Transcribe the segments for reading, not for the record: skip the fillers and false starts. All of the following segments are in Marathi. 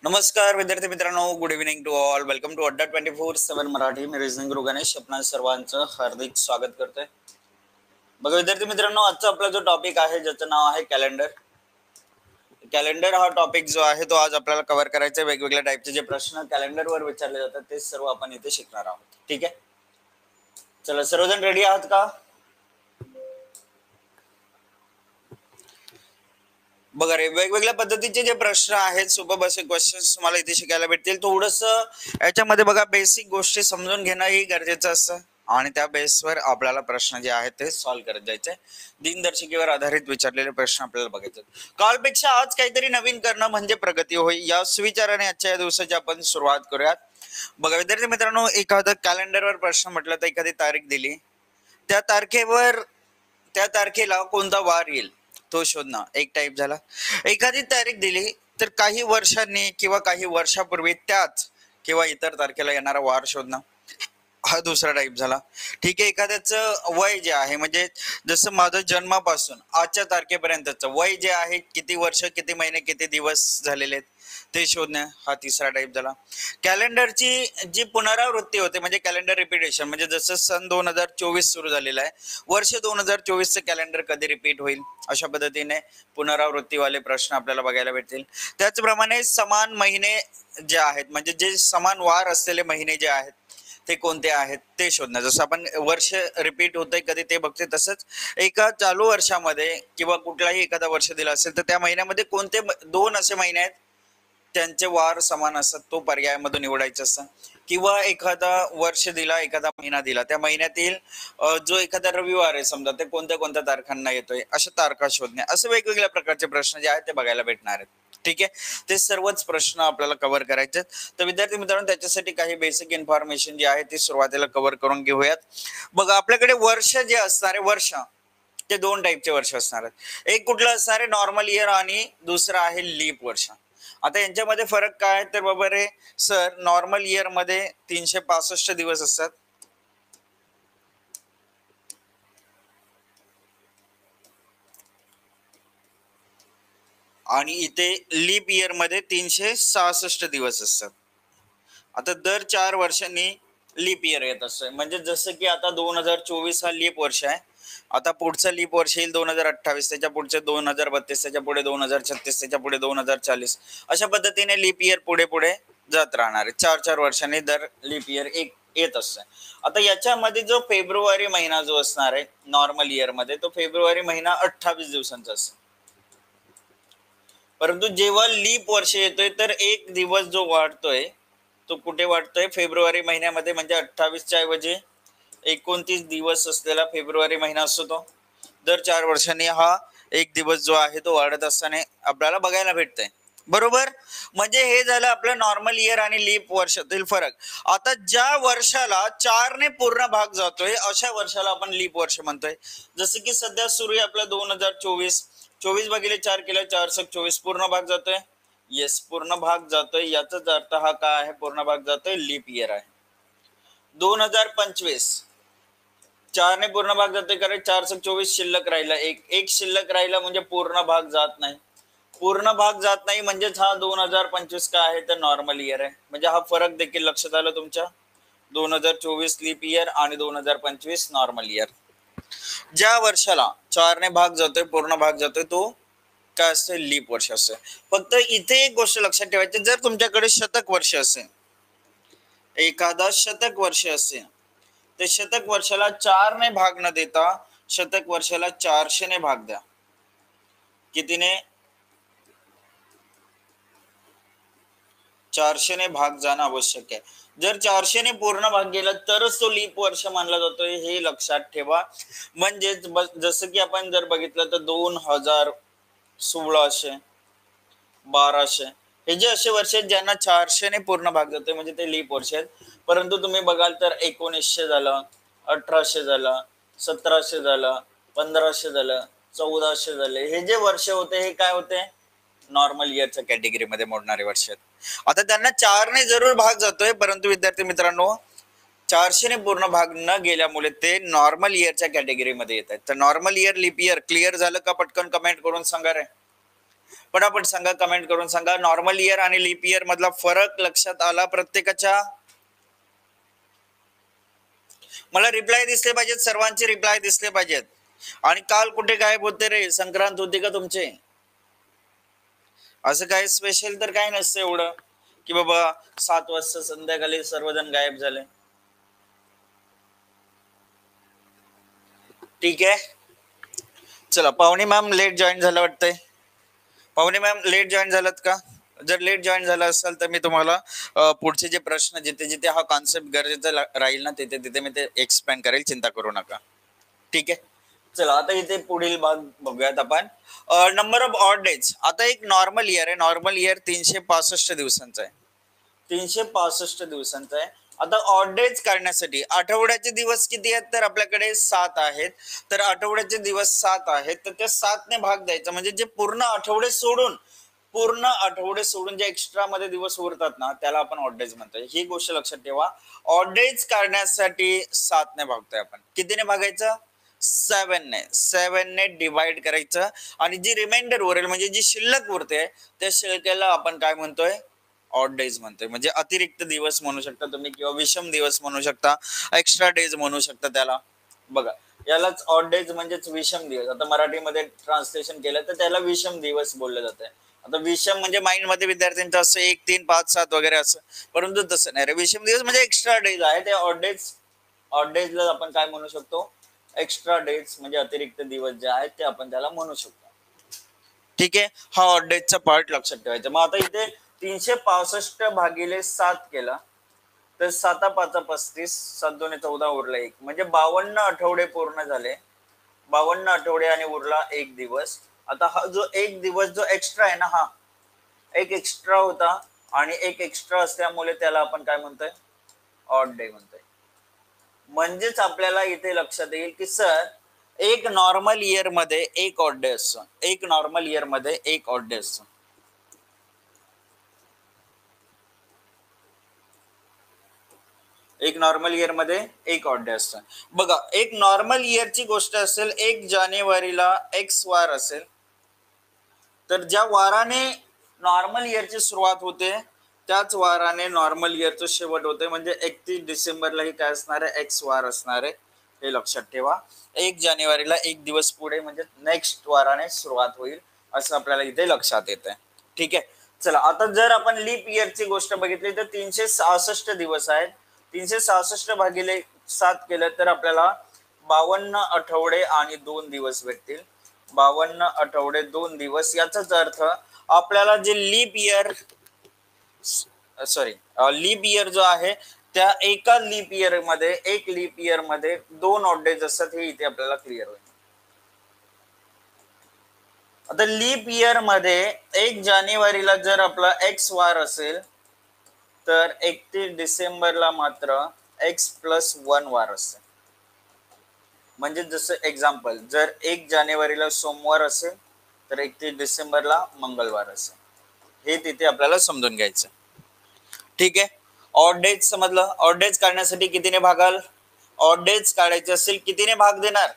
नमस्कार विद्यार्थी मित्रांनो, good evening to all. Welcome to Adda 24/7 Marathi. Me reasoning गुरु गणेश आपणा सर्वांचं हार्दिक स्वागत करतोय. बघा विद्यार्थी मित्रांनो, आजचा आपला जो टॉपिक आहे ज्याचं नाव आहे कॅलेंडर. कॅलेंडर हा टॉपिक जो आहे तो आज आपल्याला कव्हर करायचा आहे. वेगवेगळ्या टाईपचे जे प्रश्न कॅलेंडरवर विचारले जातात ते सर्व आपण इथे शिकणार आहोत. ठीक आहे, चला सर्वजण रेडी आहात का? बघा रे, वेगवेगळ्या पद्धतीचे जे प्रश्न आहेत, सुपर असे क्वेश्चन्स तुम्हाला इथे शिकायला भेटतील. थोडस याच्यामध्ये बघा बेसिक गोष्टी समजून घेणं ही गरजेचं असतं आणि त्या बेसवर आपल्याला प्रश्न जे आहेत ते सॉल्व्ह करत जायचे. दिनदर्शिकेवर आधारित विचारलेले प्रश्न आपल्याला बघायचे. कालपेक्षा आज काहीतरी नवीन करणं म्हणजे प्रगती होय, या सुविचाराने आजच्या या दिवसाची आपण सुरुवात करूयात. बघा विद्यार्थी मित्रांनो, एखादं कॅलेंडरवर प्रश्न म्हटलं तर एखादी तारीख दिली, त्या तारखेला कोणता वार येईल तो शोधणं एक टाईप झाला. एखादी तारीख दिली तर काही वर्षांनी किंवा काही वर्षापूर्वी त्याच किंवा इतर तारखेला येणारा वार शोधणं हा दुसरा टाईप झाला. ठीक आहे, एखाद्याचं वय जे आहे म्हणजे जसं माझं जन्मापासून आजच्या तारखेपर्यंतचं वय जे आहे, किती वर्ष किती महिने किती दिवस झालेले आहेत ते शोधणे हा तिसरा टाईप झाला. कॅलेंडरची जी पुनरावृत्ती होते म्हणजे कॅलेंडर रिपीटेशन, म्हणजे जसं सन 2024 सुरू झालेलं आहे, वर्ष 2024चं कॅलेंडर कधी रिपीट होईल अशा पद्धतीने पुनरावृत्तीवाले प्रश्न आपल्याला बघायला भेटतील. त्याचप्रमाणे समान महिने जे आहेत म्हणजे जे समान वार असलेले महिने जे आहेत ते कोणते आहेत ते शोधणं. जसं आपण वर्ष रिपीट होतंय कधी ते बघतोय, तसंच एका चालू वर्षामध्ये किंवा कुठलाही एखादा वर्ष दिला असेल तर त्या महिन्यामध्ये कोणते दोन असे महिने आहेत त्यांचे वार समान असतात, तो पर्यायामधून निवडायचं असतं. किंवा एखादा वर्ष दिला, एखादा महिना दिला, त्या महिन्यातील जो एखादा रविवार आहे समजा, ते कोणत्या कोणत्या तारखांना येतोय अशा तारखा शोधणे, असे वेगवेगळ्या प्रकारचे प्रश्न जे आहेत ते बघायला भेटणार आहेत. ठीक आहे, ते सर्वच प्रश्न आपल्याला कव्हर करायचे. तर विद्यार्थी मित्रांनो, त्याच्यासाठी काही बेसिक इन्फॉर्मेशन जी आहे ती सुरुवातीला कव्हर करून घेऊयात. बघा आपल्याकडे वर्ष जे असणार आहे, वर्ष ते दोन टाईपचे वर्ष असणार आहेत. एक कुठलं असणार आहे, नॉर्मल इयर, आणि दुसरं आहे लीप वर्ष. आता यांच्यामध्ये फरक काय तर बाबा रे सर, नॉर्मल इयर मध्ये 365 दिवस असतात, आणि इथे लीप इयर मध्ये 366 दिवस असतात. आता दर 4 वर्षांनी लीप इयर येत असतं. म्हणजे जसं की आता 2024 हा लीप वर्ष आहे, आता पुढचा लीप वर्ष येईल 2028, त्याच्या पुढचे 2032, त्याच्या पुढे 2036, त्याच्या पुढे 2040, अशा पद्धतीने लीप इयर पुढे पुढे जात राहणार आहे. 4 वर्षांनी दर लीप इयर एक येत असतं. आता याच्यामध्ये जो फेब्रुवारी महिना जो असणार आहे नॉर्मल इयर मध्ये, तो फेब्रुवारी महिना 28 दिवसांचा असतो. परंतु जेव्हा लीप वर्ष येतोय तर एक दिवस जो वाढतोय तो कुठे वाढतोय, फेब्रुवारी महिन्यामध्ये, म्हणजे 28च्या ऐवजी 29 दिवस असलेला फेब्रुवारी महिना असतो. तो दर 4 वर्षांनी हा एक दिवस जो आहे तो वाढत असताना आपल्याला बघायला भेटतंय. बरोबर, म्हणजे हे झालं आपलं नॉर्मल इयर आणि लीप वर्षातील फरक. आता ज्या वर्षाला 4ने पूर्ण भाग जातोय अशा वर्षाला आपण लीप वर्ष म्हणतोय. जसं की सध्या सुरू आहे आपलं 2024, 24/4 केलं, 4/24 पूर्ण भाग जातोय. येस, पूर्ण भाग जातोय, याचाच अर्थ हा काय आहे, पूर्ण भाग जातोय, लीप इयर आहे. 2025 4ने पूर्ण भाग जातोय, कारण 4/24 शिल्लक राहिला, एक शिल्लक राहिला म्हणजे पूर्ण भाग जात नाही. पूर्ण भाग जात नाही म्हणजेच हा 2025 काय आहे तर नॉर्मल इयर आहे. म्हणजे हा फरक देखील लक्षात आला तुमच्या, 2024 लीप इयर आणि 2025 नॉर्मल इयर. ज्या वर्षाला 4ने भाग जातोय, पूर्ण भाग जातोय, तो काय असते, लीप वर्ष असते. फक्त इथे एक गोष्ट लक्षात ठेवायची, जर तुमच्याकडे शतक वर्ष असेल, एखादा शतक वर्ष असेल, ते शतक वर्षाला 4ने भाग न देता शतक वर्षाला 400ने भाग द्या. कितीने? 400ने भाग जाणं आवश्यक आहे. जर 400ने पूर्ण भाग गेला तरच तो लीप वर्ष मानला जातोय, हे लक्षात ठेवा. म्हणजे जसं की आपण जर बघितलं तर 2000, 1600, 1200 हे जे असे वर्ष आहेत ज्यांना 400ने पूर्ण भाग जातोय म्हणजे ते लीप वर्ष आहेत. परंतु तुम्ही बघाल तर 1900 झालं, 1800 झालं, 1700 झालं, 1500 झालं, 1400 झाले, हे जे वर्ष होते हे काय होते, नॉर्मल इयरच्या कॅटेगरीमध्ये मोडणारे वर्ष आहेत. आता त्यांना 4ने जरूर भाग जातोय, परंतु विद्यार्थी मित्रांनो 400ने पूर्ण भाग न गेल्यामुळे ते नॉर्मल इयरच्या कॅटेगरीमध्ये येत आहेत. तर normal year, leap year clear झालं का? पटकन कमेंट करून सांगा रे. पटापट सांगा, कमेंट करून सांगा. नॉर्मल इयर आणि लीप इयर मधला फरक लक्षात आला प्रत्येकाच्या? मला रिप्लाय दिसले पाहिजेत, सर्वांचे रिप्लाय दिसले पाहिजेत. आणि काल कुठे गायब होते रे? संक्रांत होती का तुमचे? असं काय स्पेशल तर काय नसतं एवढं की बाबा 7 वाजता संध्याकाळी सर्वजण गायब झाले. ठीक आहे, चला. पाहुणे मॅम लेट जॉईन झालं वाटतंय. पाहुणे मॅम लेट जॉईन झालात का? जर लेट जॉईन झाला असेल तर मी तुम्हाला पुढचे जे प्रश्न जिथे जिथे हा कॉन्सेप्ट गरजेचा राहील ना तिथे तिथे मी ते एक्सप्लेन करेल, चिंता करू नका. ठीक आहे, चला आता इथे पुढील भाग बघूयात आपण. Number of odd days. आता एक नॉर्मल इयर आहे. नॉर्मल इयर 365 दिवसांचा आहे. 365 दिवसांचा आहे. आता ऑड डेज काढण्यासाठी आठवड्याचे दिवस किती आहेत? तर आपल्याकडे 7 आहेत. तर आठवड्याचे दिवस 7 आहेत, तर त्या 7ने भाग द्यायचा. म्हणजे जे पूर्ण आठवडे सोडून जे एक्स्ट्रा मध्ये दिवस उरतात ना त्याला आपण ऑड डेज म्हणतोय. ही गोष्ट लक्षात ठेवा. ऑड डेज काढण्यासाठी 7ने भागतोय आपण. कितीने भागायचं? 7ने डिवाइड करायचं. आणि जी रिमाइंडर उरेल म्हणजे जी शिल्लक उरते त्या शिल्लकेला आपण काय म्हणतोय? ऑड डेज म्हणतोय. म्हणजे अतिरिक्त दिवस म्हणू शकता तुम्ही, किंवा विषम दिवस म्हणू शकता, एक्स्ट्रा डेज म्हणू शकता त्याला. बघा, यालाच ऑड डेज म्हणजेच विषम दिवस. आता मराठीमध्ये ट्रान्सलेशन केलं तर त्याला विषम दिवस बोलले जाते. आता विषम म्हणजे माइंड मध्ये विद्यार्थ्यांचं असं 1, 3, 5, 7 वगैरे असं, परंतु तसं नाही रे. विषम दिवस म्हणजे एक्स्ट्रा डेज आहे ते ऑड डेजला आपण काय म्हणू शकतो? एक्स्ट्रा डेज म्हणजे अतिरिक्त दिवस जे आहेत ते आपण त्याला म्हणू शकतो. ठीक आहे, हा ऑड डेजचा पार्ट लक्षात ठेवायचा. मग आता इथे 365 भागिले 7 केला तर 7 5 35, 7 2 14 उरला 1, म्हणजे 52 आठवडे पूर्ण झाले. 52 आठवडे आणि उरला 1 दिवस. आता हा जो 1 दिवस जो एक्स्ट्रा आहे ना, हा एक एक्स्ट्रा होता आणि एक एक्स्ट्रा असल्यामुळे त्याला आपण काय म्हणतोय? ऑड डे म्हणतोय. म्हणजेच आपल्याला इथे लक्षात येईल की सर एक नॉर्मल इयर मध्ये एक ऑड डे असतो. एक नॉर्मल इयर मध्ये एक ऑड डे असतो. एक नॉर्मल इयर मध्ये एक ऑड डे असतो. बघा, एक नॉर्मल इयरची गोष्ट असेल, 1 जानेवारीला एक्स वार असेल, तर ज्या वाराने नॉर्मल इयरची सुरुवात होते त्याच वाराने नॉर्मल इयरचं शेवट होते. म्हणजे 31 डिसेंबरलाही काय असणार आहे? एक्स वार असणार आहे. हे लक्षात ठेवा. 1 जानेवारीला एक दिवस पुढे म्हणजे नेक्स्ट वाराने सुरुवात होईल असं आपल्याला इथे लक्षात येत आहे. ठीक आहे, चला. आता जर आपण लीप इयरची गोष्ट बघितली तर 366 दिवस आहेत. 366 भागिले 7 केलं तर आपल्याला 52 आठवडे आणि 2 दिवस भेटतील. 52 आठवडे 2 दिवस. याचाच अर्थ आपल्याला जे लीप इयर जो आहे त्या एका लीप इयर मध्ये, एक लीप इयर मध्ये 2 ऑड डेज असतात. हे इथे आपल्याला क्लिअर होईल. आता लीप इयर मध्ये 1 जानेवारीला जर आपला एक्स वार असेल तर 31 डिसेंबरला मात्र x+1 वार असते. म्हणजे जसं एक्झाम्पल, जर 1 जानेवारीला सोमवार असेल तर 31 डिसेंबरला मंगळवार असेल. हे तिथे आपल्याला समजून घ्यायचं. ठीक आहे, ऑड डेज समजलं. ऑड डेज काढण्यासाठी कितीने भागाल? ऑड डेज काढायचे असेल कितीने भाग देणार?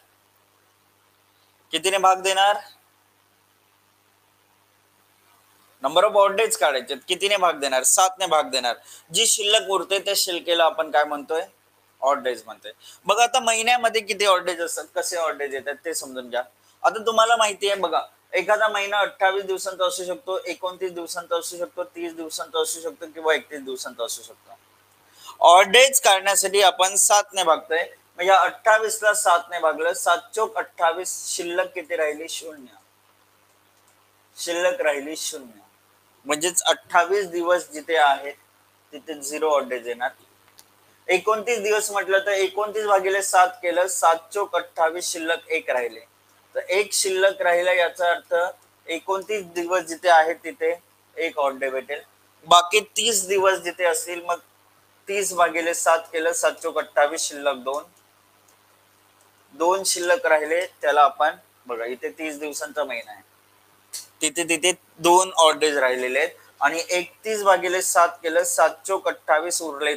कितीने भाग देणार? नंबर ऑफ ऑड डेज काढायचे, कितीने भाग देणार? 7ने भाग देणार. जी शिल्लक उरते त्या शिल्लकेला आपण काय म्हणतोय? ऑड डेज म्हणतोय. बघा, आता महिन्यामध्ये किती ऑड डेज असतात, कसे ऑड डेज येतात ते समजून घ्या. आता तुम्हाला माहिती आहे, बघा, एखादा महिना 28 दिवसांचा असू शकतो, 29 दिवसांचा असू शकतो, 30 दिवसांचा असू शकतो, किंवा 31 दिवसांचा असू शकतो. ऑड डेज काढण्यासाठी आपण 7ने भागतोय. मग या 28ला 7ने भागलं, 7 चोक 28, शिल्लक किती राहिली? 0. शिल्लक राहिली 0. म्हणजेच 28 दिवस जिथे आहेत तिथे 0 ऑड डेज येणार. 29 दिवस म्हटलं तर 29 भागिले 7 केलं, 7 चोक 28, शिल्लक 1 राहिले. तर 1 शिल्लक राहिला, याचा अर्थ 29 दिवस जिथे आहेत तिथे 1 ऑड डे भेटेल. बाकी 30 दिवस जिथे असतील मग 30 भागिले 7 केलं, 7 चोक 28, शिल्लक 2. 2 शिल्लक राहिले, त्याला आपण बघा इथे 30 दिवसांचा महिना आहे, तिथे 2 ऑड डेज राहिलेले आहेत. आणि 31 भागिले 7 केलं, 7 चोक 28, उरले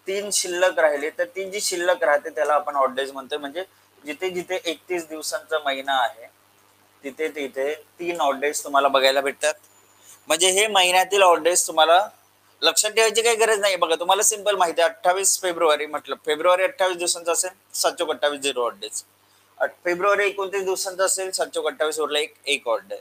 3 शिल्लक राहिले. तर 3 जी शिल्लक राहते त्याला आपण ऑड डेज म्हणतोय. म्हणजे जिथे जिथे 31 दिवसांचा महिना आहे तिथे तिथे 3 ऑड डेज तुम्हाला बघायला भेटतात. म्हणजे हे महिन्यातील ऑड डेज तुम्हाला लक्षात ठेवायची काही गरज नाही. बघा तुम्हाला सिंपल माहिती आहे, 28 फेब्रुवारी म्हटलं, फेब्रुवारी 28 दिवसांचा असेल, 728 0 ऑड डेज. फेब्रुवारी 29 दिवसांचा असेल, 728 उरला एक ऑड डे.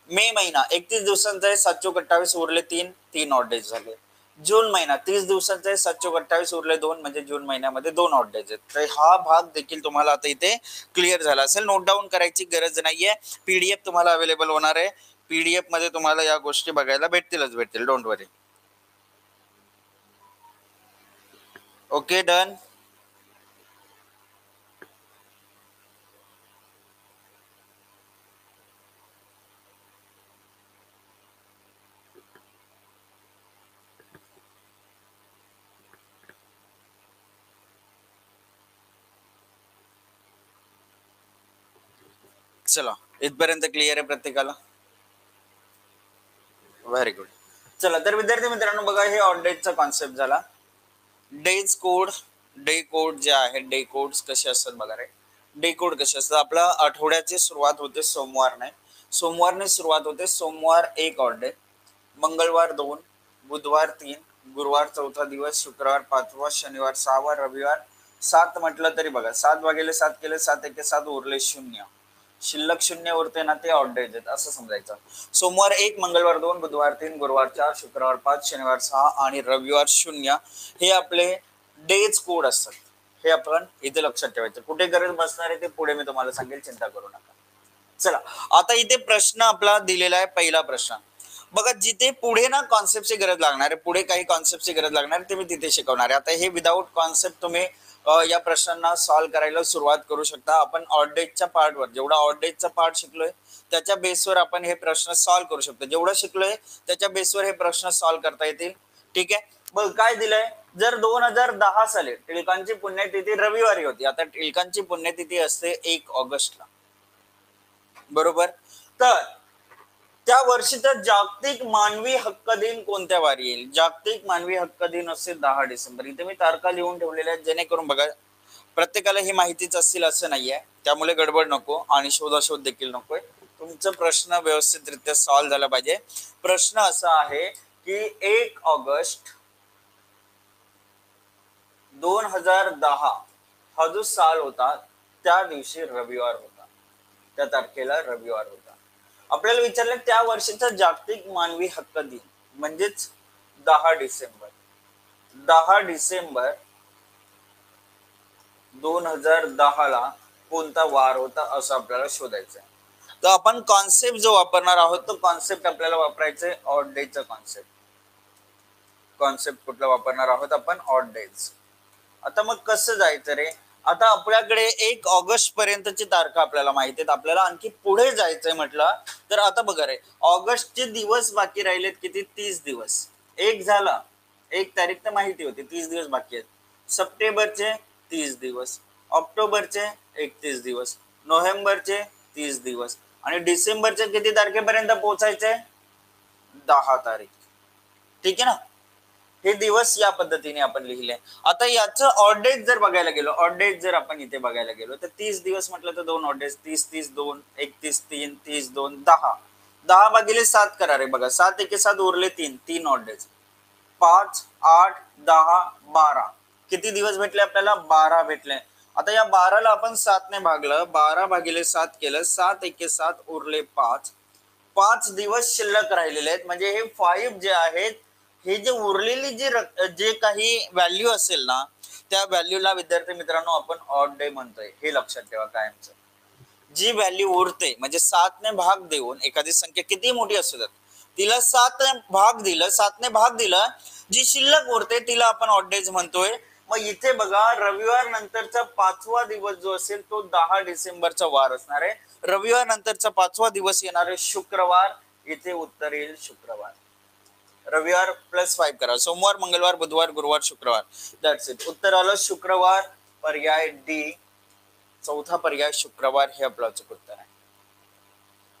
मे महिना 31 दिवसांचा आहे, 728 उरले तीन ऑड डेज झाले. जून महिना 30 दिवसांचा आहे, 728 उरले 2, म्हणजे जून महिन्यामध्ये 2 ऑड डेज आहेत. तर हा भाग देखील तुम्हाला आता इथे क्लिअर झाला असेल. नोट डाऊन करायची गरज नाहीये, पीडीएफ तुम्हाला अवेलेबल होणार आहे. पीडीएफ मध्ये तुम्हाला या गोष्टी बघायला भेटतील, डोंट वरी. Okay, done. चला, इथपर्यंत क्लिअर आहे प्रत्येकाला? Very good. चला, तर विद्यार्थी मित्रांनो बघा, हे ऑड डेजचा कॉन्सेप्ट झाला. डेज कोड, डे कोड जे आहे, डे कोड्स कसे असतात बघा रे. डे कोड कसे असतात, आपला आठवड्याची सुरुवात होते सोमवारने सुरुवात होते. सोमवार 1 ऑड डे, मंगळवार 2, बुधवार 3, गुरुवार 4था दिवस, शुक्रवार 5वा, शनिवार 6वा, रविवार 7 म्हटलं तरी बघा, 7 भागिले 7 केले 7 एके 7 उरले 0. शिल्लक 0 उरते ना, ते ऑड डेज आहेत असं समजायचं. सोमवार 1, मंगळवार 2, बुधवार 3, गुरुवार 4, शुक्रवार 5, शनिवार 6 आणि रविवार 0 हे आपले डेज कोड असतात. हे आपण इथे लक्षात ठेवायचं. कुठे गरज बसणार आहे ते पुढे मी तुम्हाला सांगेल, चिंता करू नका. चला, आता इथे प्रश्न आपला दिलेला आहे, पहिला प्रश्न बघा. जिथे पुढे ना कॉन्सेप्टची गरज लागणार आहे, पुढे काही कॉन्सेप्टची गरज लागणार आहे, ते मी तिथे शिकवणार आहे. आता हे विदाऊट कॉन्सेप्ट तुम्ही या प्रश्नांना सॉल्व्ह करायला सुरुवात करू शकता. आपण ऑड डेजच्या पार्टवर, जेवढा ऑड डेजचा पार्ट शिकलोय त्याच्या बेसवर आपण हे प्रश्न सॉल्व्ह करू शकतो. जेवढं शिकलोय त्याच्या बेसवर हे प्रश्न सॉल्व्ह करता येतील. ठीक आहे, बघ काय दिलंय. जर 2010 साली टिळकांची पुण्यतिथी रविवारी होती, आता टिळकांची पुण्यतिथी असते 1 ऑगस्टला, बरोबर. तर त्या वर्षीचा जागतिक मानवी हक्क दिन कोणत्या वारी येईल? जागतिक मानवी हक्क दिन असते 10 डिसेंबर. इथे मी तारखा लिहून ठेवलेल्या आहेत, जेणेकरून बघा प्रत्येकाला ही माहितीच असतील असं नाहीये, त्यामुळे गडबड नको आणि शोधाशोध देखील नकोय. तुमचा प्रश्न व्यवस्थितरित्या सॉल्व्ह झाला पाहिजे. प्रश्न असा आहे की 1 ऑगस्ट 2010 हा जो साल होता त्या दिवशी रविवार होता, त्या तारखेला रविवार होता. आपल्याला विचारलं त्या वर्षीचा जागतिक मानवी हक्क दिन म्हणजेच 10 डिसेंबर 2010 ला कोणता वार होता असं आपल्याला शोधायचं आहे. तर आपण कॉन्सेप्ट जो वापरणार आहोत तो कॉन्सेप्ट आपल्याला वापरायचा आहे ऑड डेजचा कॉन्सेप्ट. कुठला वापरणार आहोत आपण? Odd days. आता मग कसं जायचं रे? आता आपल्याकडे 1 ऑगस्ट पर्यंतची तारखा आपल्याला माहिती आहेत. आपल्याला आणखी पुढे जायचंय म्हटलं तर आता बघा रे, ऑगस्टचे दिवस बाकी राहिलेत किती? 30 दिवस. 1 झाला, 1 तारीख तर माहिती होती, 30 दिवस बाकी आहेत. सप्टेंबरचे 30 दिवस, ऑक्टोबरचे 31 दिवस, नोव्हेंबरचे 30 दिवस आणि डिसेंबरचे किती तारखेपर्यंत पोहोचायचे? 10 तारीख. ठीक आहे ना? हे दिवस या पद्धतीने आपण लिहिले. आता याचं ऑड डेज जर बघायला गेलो, ऑड डेज जर आपण इथे बघायला गेलो तर 30 दिवस म्हटलं तर 2 ऑड डेज, 30 30 2, 31 3, 30 2, 10. 10 भागिले 7 करा रे. बघा 7 एके 7 उरले 3 ऑड डेज. 5 8 10 12 किती दिवस भेटले आपल्याला? 12 भेटले. आता या 12ला आपण 7 ने भागलं, 12 भागिले 7 केलं, 7 एके 7 उरले 5 दिवस शिल्लक राहिलेले आहेत. म्हणजे हे 5 जे आहेत, हे जे उरलेली जे काही व्हॅल्यू असेल ना, त्या व्हॅल्यूला विद्यार्थी मित्रांनो आपण ऑड डे म्हणतोय. हे लक्षात ठेवा कायमचं. जी व्हॅल्यू उरते म्हणजे 7 ने भाग देऊन, एखादी संख्या किती मोठी असू द्या, तिला 7 ने भाग दिला, जी शिल्लक उरते तिला आपण ऑड डेज म्हणतोय. मग इथे बघा, रविवार नंतरचा 5वा दिवस जो असेल तो 10 डिसेंबरचा वार असणार आहे. रविवार नंतरचा 5वा दिवस येणार आहे शुक्रवार. इथे उत्तर येईल शुक्रवार. रविवार +5 करा, सोमवार मंगळवार बुधवार गुरुवार शुक्रवार, दॅट्स इट. उत्तर आलं शुक्रवार, पर्याय डी. चौथा पर्याय शुक्रवार हे आपलं अचूक उत्तर आहे.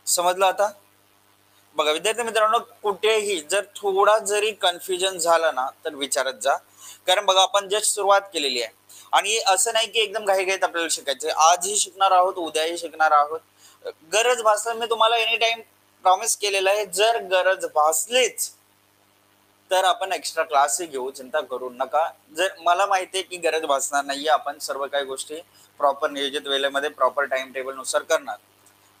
समजलं आता? बघा विद्यार्थी मित्रांनो, कुठेही जर थोडा जरी कन्फ्युजन झालं ना तर विचारत जा. कारण बघा आपण जस्ट सुरुवात केलेली आहे आणि असं नाही की एकदम घाईघाईत आपल्याला शिकायचं. आजही शिकणार आहोत, उद्याही शिकणार आहोत. गरज भासल्यास मी तुम्हाला एनी टाइम प्रॉमिस केलेलं आहे, जर गरज भासलीच तर आपण एक्स्ट्रा क्लासही घेऊ, चिंता करू नका. जर मला माहिती आहे की गरज भासणार नाहीये, आपण सर्व काही गोष्टी प्रॉपर नियोजित वेळेमध्ये प्रॉपर टाइम टेबल नुसार करणार.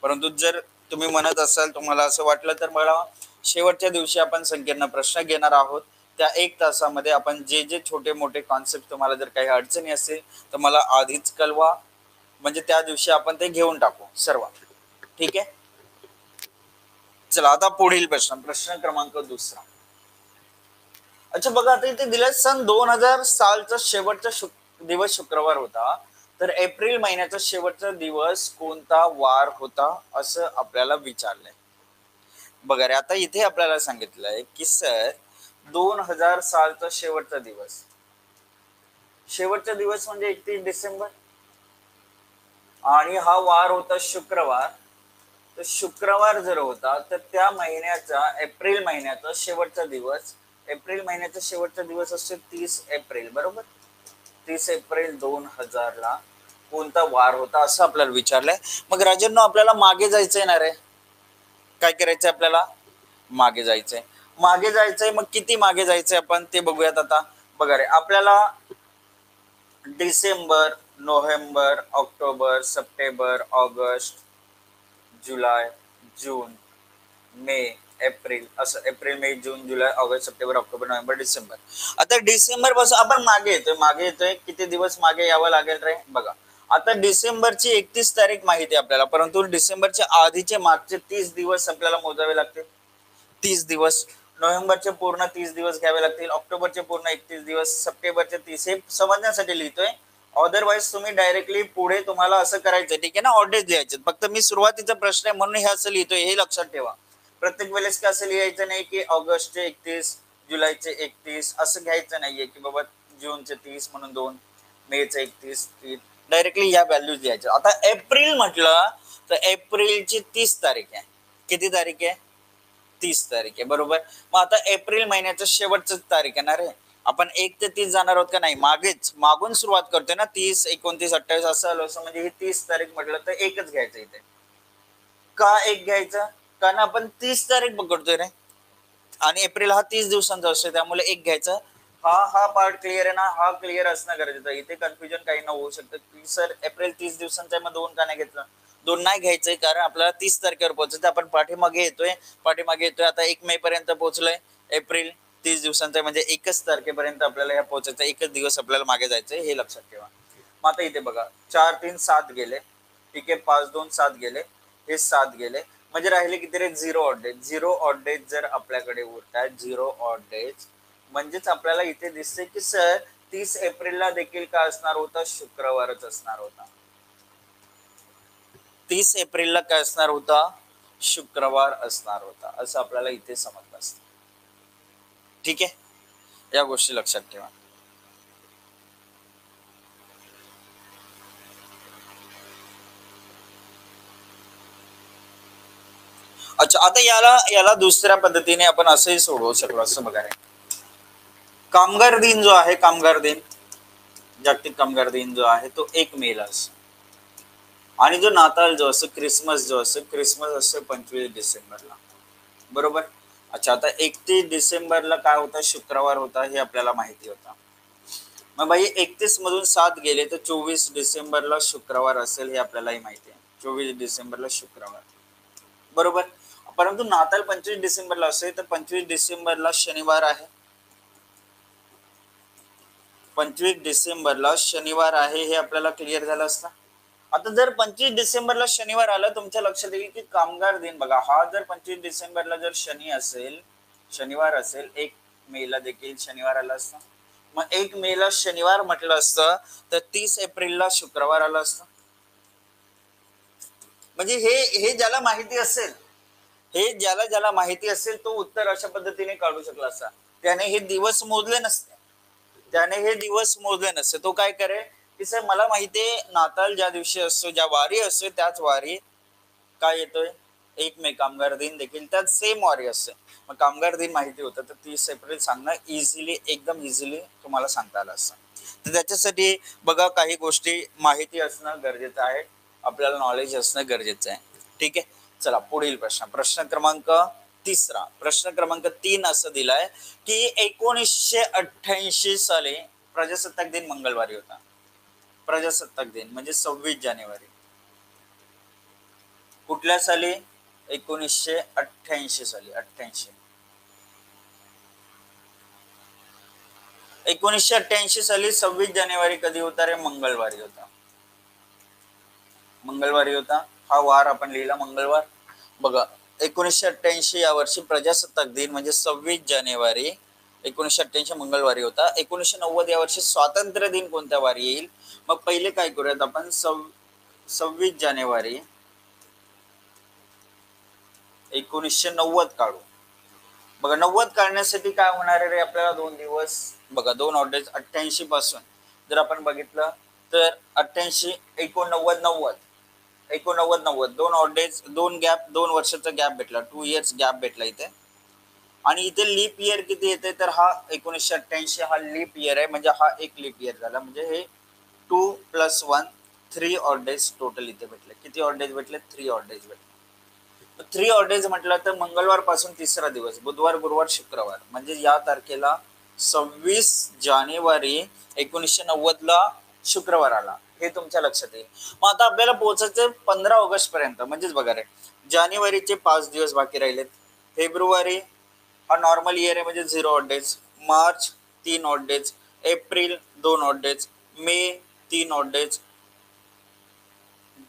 परंतु जर तुम्ही म्हणत असाल, तुम्हाला असं वाटलं, तर मला शेवटच्या दिवशी आपण संकीर्ण प्रश्न घेणार आहोत. त्या 1 तासामध्ये आपण जे जे छोटे मोठे कॉन्सेप्ट, तुम्हाला जर काही अडचणी असेल तर मला आधीच कळवा, म्हणजे त्या दिवशी आपण ते घेऊन टाकू सर्व. ठीक आहे, चला आता पुढील प्रश्न, प्रश्न क्रमांक 2. अच्छा बघा, आता इथे दिलंय सन 2000 सालचा शेवटचा दिवस शुक्रवार होता, तर एप्रिल महिन्याचा शेवटचा दिवस कोणता वार होता असं आपल्याला विचारलंय. बघा रे, आता इथे आपल्याला सांगितलंय की सर 2000 सालचा शेवटचा दिवस म्हणजे 31 डिसेंबर, आणि हा वार होता शुक्रवार. तर शुक्रवार जर होता तर त्या महिन्याचा, एप्रिल महिन्याचा शेवटचा दिवस असतो 30 एप्रिल, बरोबर. 30 एप्रिल 2000 ला कोणता वार होता असं आपल्याला विचारलंय. मग राजांनो, आपल्याला मागे जायचंय ना रे, काय करायचंय आपल्याला, मागे जायचंय. मग किती मागे जायचंय आपण ते बघूयात आता. बघा रे, आपल्याला डिसेंबर, नोव्हेंबर, ऑक्टोबर, सप्टेंबर, ऑगस्ट, जुलै, जून, मे, एप्रिल, असं एप्रिल, मे, जून, जुलै, ऑगस्ट, सप्टेंबर, ऑक्टोबर, नोव्हेंबर, डिसेंबर. आता डिसेंबर पासून आपण मागे येतोय किती दिवस मागे यावं लागेल रे. बघा, आता डिसेंबरची 31 तारीख माहिती आहे आपल्याला, परंतु डिसेंबरच्या आधीचे मागचे 30 दिवस आपल्याला मोजावे लागतील. 30 दिवस, नोव्हेंबरचे पूर्ण 30 दिवस घ्यावे लागतील, ऑक्टोबरचे पूर्ण 31 दिवस, सप्टेंबरचे 30, हे समजण्यासाठी लिहितोय. अदरवाईज तुम्ही डायरेक्टली पुढे तुम्हाला असं करायचं, ठीक आहे ना, ऑर्डर द्यायचे. फक्त मी सुरुवातीचा प्रश्न आहे म्हणून हे असं लिहितोय, हे लक्षात ठेवा. प्रत्येक वेळेस का असं लिहायचं नाही की ऑगस्टचे 31, जुलैचे 31, असं घ्यायचं नाहीये की बाबा जूनचे 30 म्हणून 2, मेचे 31, 3. डायरेक्टली या व्हॅल्यूज द्यायच्या. आता एप्रिल म्हटलं तर एप्रिलची 30 तारीख आहे. किती तारीख आहे, 30 तारीख आहे, बरोबर. मग आता एप्रिल महिन्याचं शेवटचं तारीख आहे ना रे, आपण 1 ते 30 जाणार आहोत का नाही, मागून सुरुवात करतोय ना, 30, 29, 28 असं आलं असं, म्हणजे ही 30 तारीख म्हटलं तर एकच घ्यायचं इथे. का एक घ्यायचं, कारण आपण 30 तारीख पकडतोय रे, आणि एप्रिल हा 30 दिवसांचा असतो, त्यामुळे एक घ्यायचं. हा पार्ट क्लिअर आहे ना, हा क्लिअर असणं गरजेचं आहे. इथे कन्फ्युजन काही ना होऊ शकतं की सर एप्रिल 30 दिवसांचा आहे, मग 2 का नाही घेतलं. 2 नाही घ्यायचंय, कारण आपल्याला 30 तारखेवर पोहोचायचं. आपण पाठीमागे येतोय आता 1 मे पर्यंत पोहोचलोय. एप्रिल 30 दिवसांचा आहे, म्हणजे 1 तारखेपर्यंत आपल्याला ह्या पोहोचायचं, एकच दिवस आपल्याला मागे जायचंय, हे लक्षात ठेवा. मग आता इथे बघा, 4, 3, 7 गेले, ठीक आहे, 5, 2, 7 गेले, हे 7 गेले, म्हणजे राहिले किती रे, 0 ऑड डेज जर आपल्याकडे उरतात, 0 ऑड डेज, म्हणजेच आपल्याला इथे दिसते की सर 30 एप्रिलला देखील काय असणार होता, शुक्रवारच असणार होता. 30 एप्रिलला काय असणार होता, शुक्रवार असणार होता, असं आपल्याला इथे समजलं असतं. ठीक आहे, या गोष्टी लक्षात ठेवा. अच्छा, आता याला दुसऱ्या पद्धतीने आपण असंही सोडवू शकलो असं बघा. कामगार दिन जो आहे, जागतिक कामगार दिन जो आहे तो 1 मे ला असतो, आणि जो नाताळ जो असतो, क्रिसमस असतो 25 डिसेंबरला, बरोबर. अच्छा, आता 31 डिसेंबरला काय होता, शुक्रवार होता, हे आपल्याला माहिती होता. मग भाई 31 मधून 7 गेले तर 24 डिसेंबरला शुक्रवार असेल, हे आपल्यालाही माहिती आहे. 24 डिसेंबरला शुक्रवार, बरोबर. परंतु नाताळ 25 डिसेंबरला असेल तर 25 डिसेंबरला शनिवार आहे. 25 डिसेंबरला शनिवार आहे, हे आपल्याला क्लिअर झालं असतं. आता जर 25 डिसेंबरला शनिवार आलं, तुमच्या लक्षात येईल की कामगार दिन बघा, हा जर 25 डिसेंबरला जर शनिवार असेल, 1 मे ला देखील शनिवार आला असता. मग 1 मे ला शनिवार म्हटलं असतं तर 30 एप्रिलला शुक्रवार आलं असतं. म्हणजे हे ज्याला माहिती असेल तो उत्तर अशा पद्धतीने काढू शकला असता. त्याने हे दिवस मोजले नसते. तो काय करे की सर मला माहितीये नाताळ ज्या दिवशी असतो, ज्या वारी असतो, त्याच वारी काय येतोय, 1 मे कामगार दिन देखील त्यात सेम वारी असते. मग कामगार दिन माहिती होतं तर 30 एप्रिल सांगणं एकदम इझिली तुम्हाला सांगता आलं असतं. तर त्याच्यासाठी बघा, काही गोष्टी माहिती असणं गरजेचं आहे, आपल्याला नॉलेज असणं गरजेचं आहे. ठीक आहे. चला पुढील प्रश्न, प्रश्न क्रमांक तिसरा. प्रश्न क्रमांक 3 असं दिलाय की 1988 साली प्रजासत्ताक दिन मंगळवारी होता. प्रजासत्ताक दिन म्हणजे 26 जानेवारी. कुठल्या साली? 1988 साली. 88. 1988 साली 26 जानेवारी कधी होता रे? मंगळवारी होता. मंगळवारी होता. हा वार आपण लिहिला मंगळवार. बघा 1988 या वर्षी प्रजासत्ताक दिन म्हणजे 26 जानेवारी 1988 मंगळवारी होता. 1990 या वर्षी स्वातंत्र्य दिन कोणत्या वारी येईल? मग पहिले काय करूयात आपण, 26 जानेवारी 1990 काढू. बघा 90 काढण्यासाठी काय होणार आहे रे आपल्याला? 2 दिवस. बघा 2 ऑड डेज. 88 पासून जर आपण बघितलं तर 88 89 90 89 90 2 ऑड डेज, 2 गॅप, 2 वर्षाचा गॅप भेटला. 2 इयर्स गॅप भेटला इथे. आणि इथे लीप इयर किती येते तर हा 1988 हा लीप इयर आहे म्हणजे हा एक लीप इयर झाला. म्हणजे हे 2 + 1 3 ऑड डेज टोटल इथे भेटले. किती ऑड डेज भेटले? 3 ऑड डेज भेटले. 3 ऑड डेज म्हटलं तर मंगळवार पासून तिसरा दिवस, बुधवार गुरुवार शुक्रवार, म्हणजे या तारखेला 26 जानेवारी 1990 ला शुक्रवार आला. हे तुमच्या लक्षात येईल. मग आता आपल्याला पोहोचायचं 15 ऑगस्ट पर्यंत. म्हणजेच बघा रे, जानेवारीचे 5 दिवस बाकी राहिलेत. फेब्रुवारी हा नॉर्मल इयर आहे म्हणजे 0 ऑड डेज. मार्च 3 ऑड डेज. एप्रिल 2 ऑड डेज. मे 3 ऑड डेज.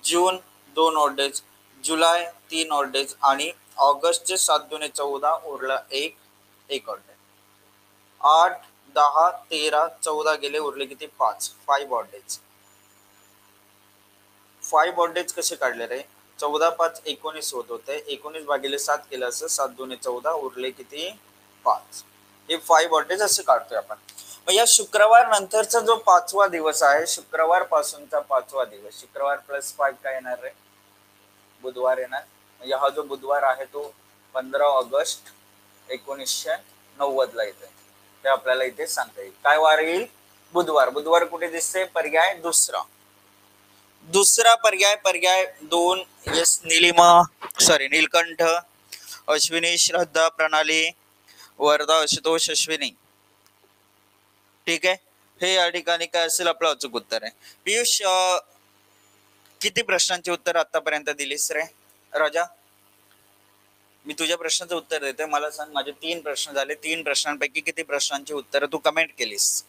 जून 2 ऑड डेज. जुलै 3 ऑड डेज. आणि ऑगस्टचे 7 दुने 14 उरला एक ऑड डेज. 8 10 13 14 गेले, उरले किती? 5 ऑड डेज. 5 ऑड डेज कसे काढले रे? 14 5 19 होत होते. 19 भागिले 7 केलं असं. 7 दुने 14 उरले किती? 5. हे 5 ऑड डेज असे काढतोय आपण. मग या शुक्रवार नंतरचा जो 5वा दिवस आहे, शुक्रवार पासूनचा 5वा दिवस, शुक्रवार +5 काय येणार रे? बुधवार येणार. म्हणजे हा जो बुधवार आहे तो 15 ऑगस्ट 1990 ला येते. ते आपल्याला इथे सांगता येईल. काय वार येईल? बुधवार. बुधवार कुठे दिसते? पर्याय दुसरा. दुसरा पर्याय 2. यस, नीलकंठ, अश्विनी, श्रद्धा, प्रणाली, वर्धा, आशुतोष, अश्विनी. ठीक आहे. हे या ठिकाणी काय असेल आपलं अचूक उत्तर आहे. पियुष, किती प्रश्नांची उत्तर आतापर्यंत दिलीस रे? राजा, मी तुझ्या प्रश्नाचं उत्तर देते. मला सांग, माझे 3 प्रश्न झाले. 3 प्रश्नांपैकी किती प्रश्नांची उत्तर तू कमेंट केलीस?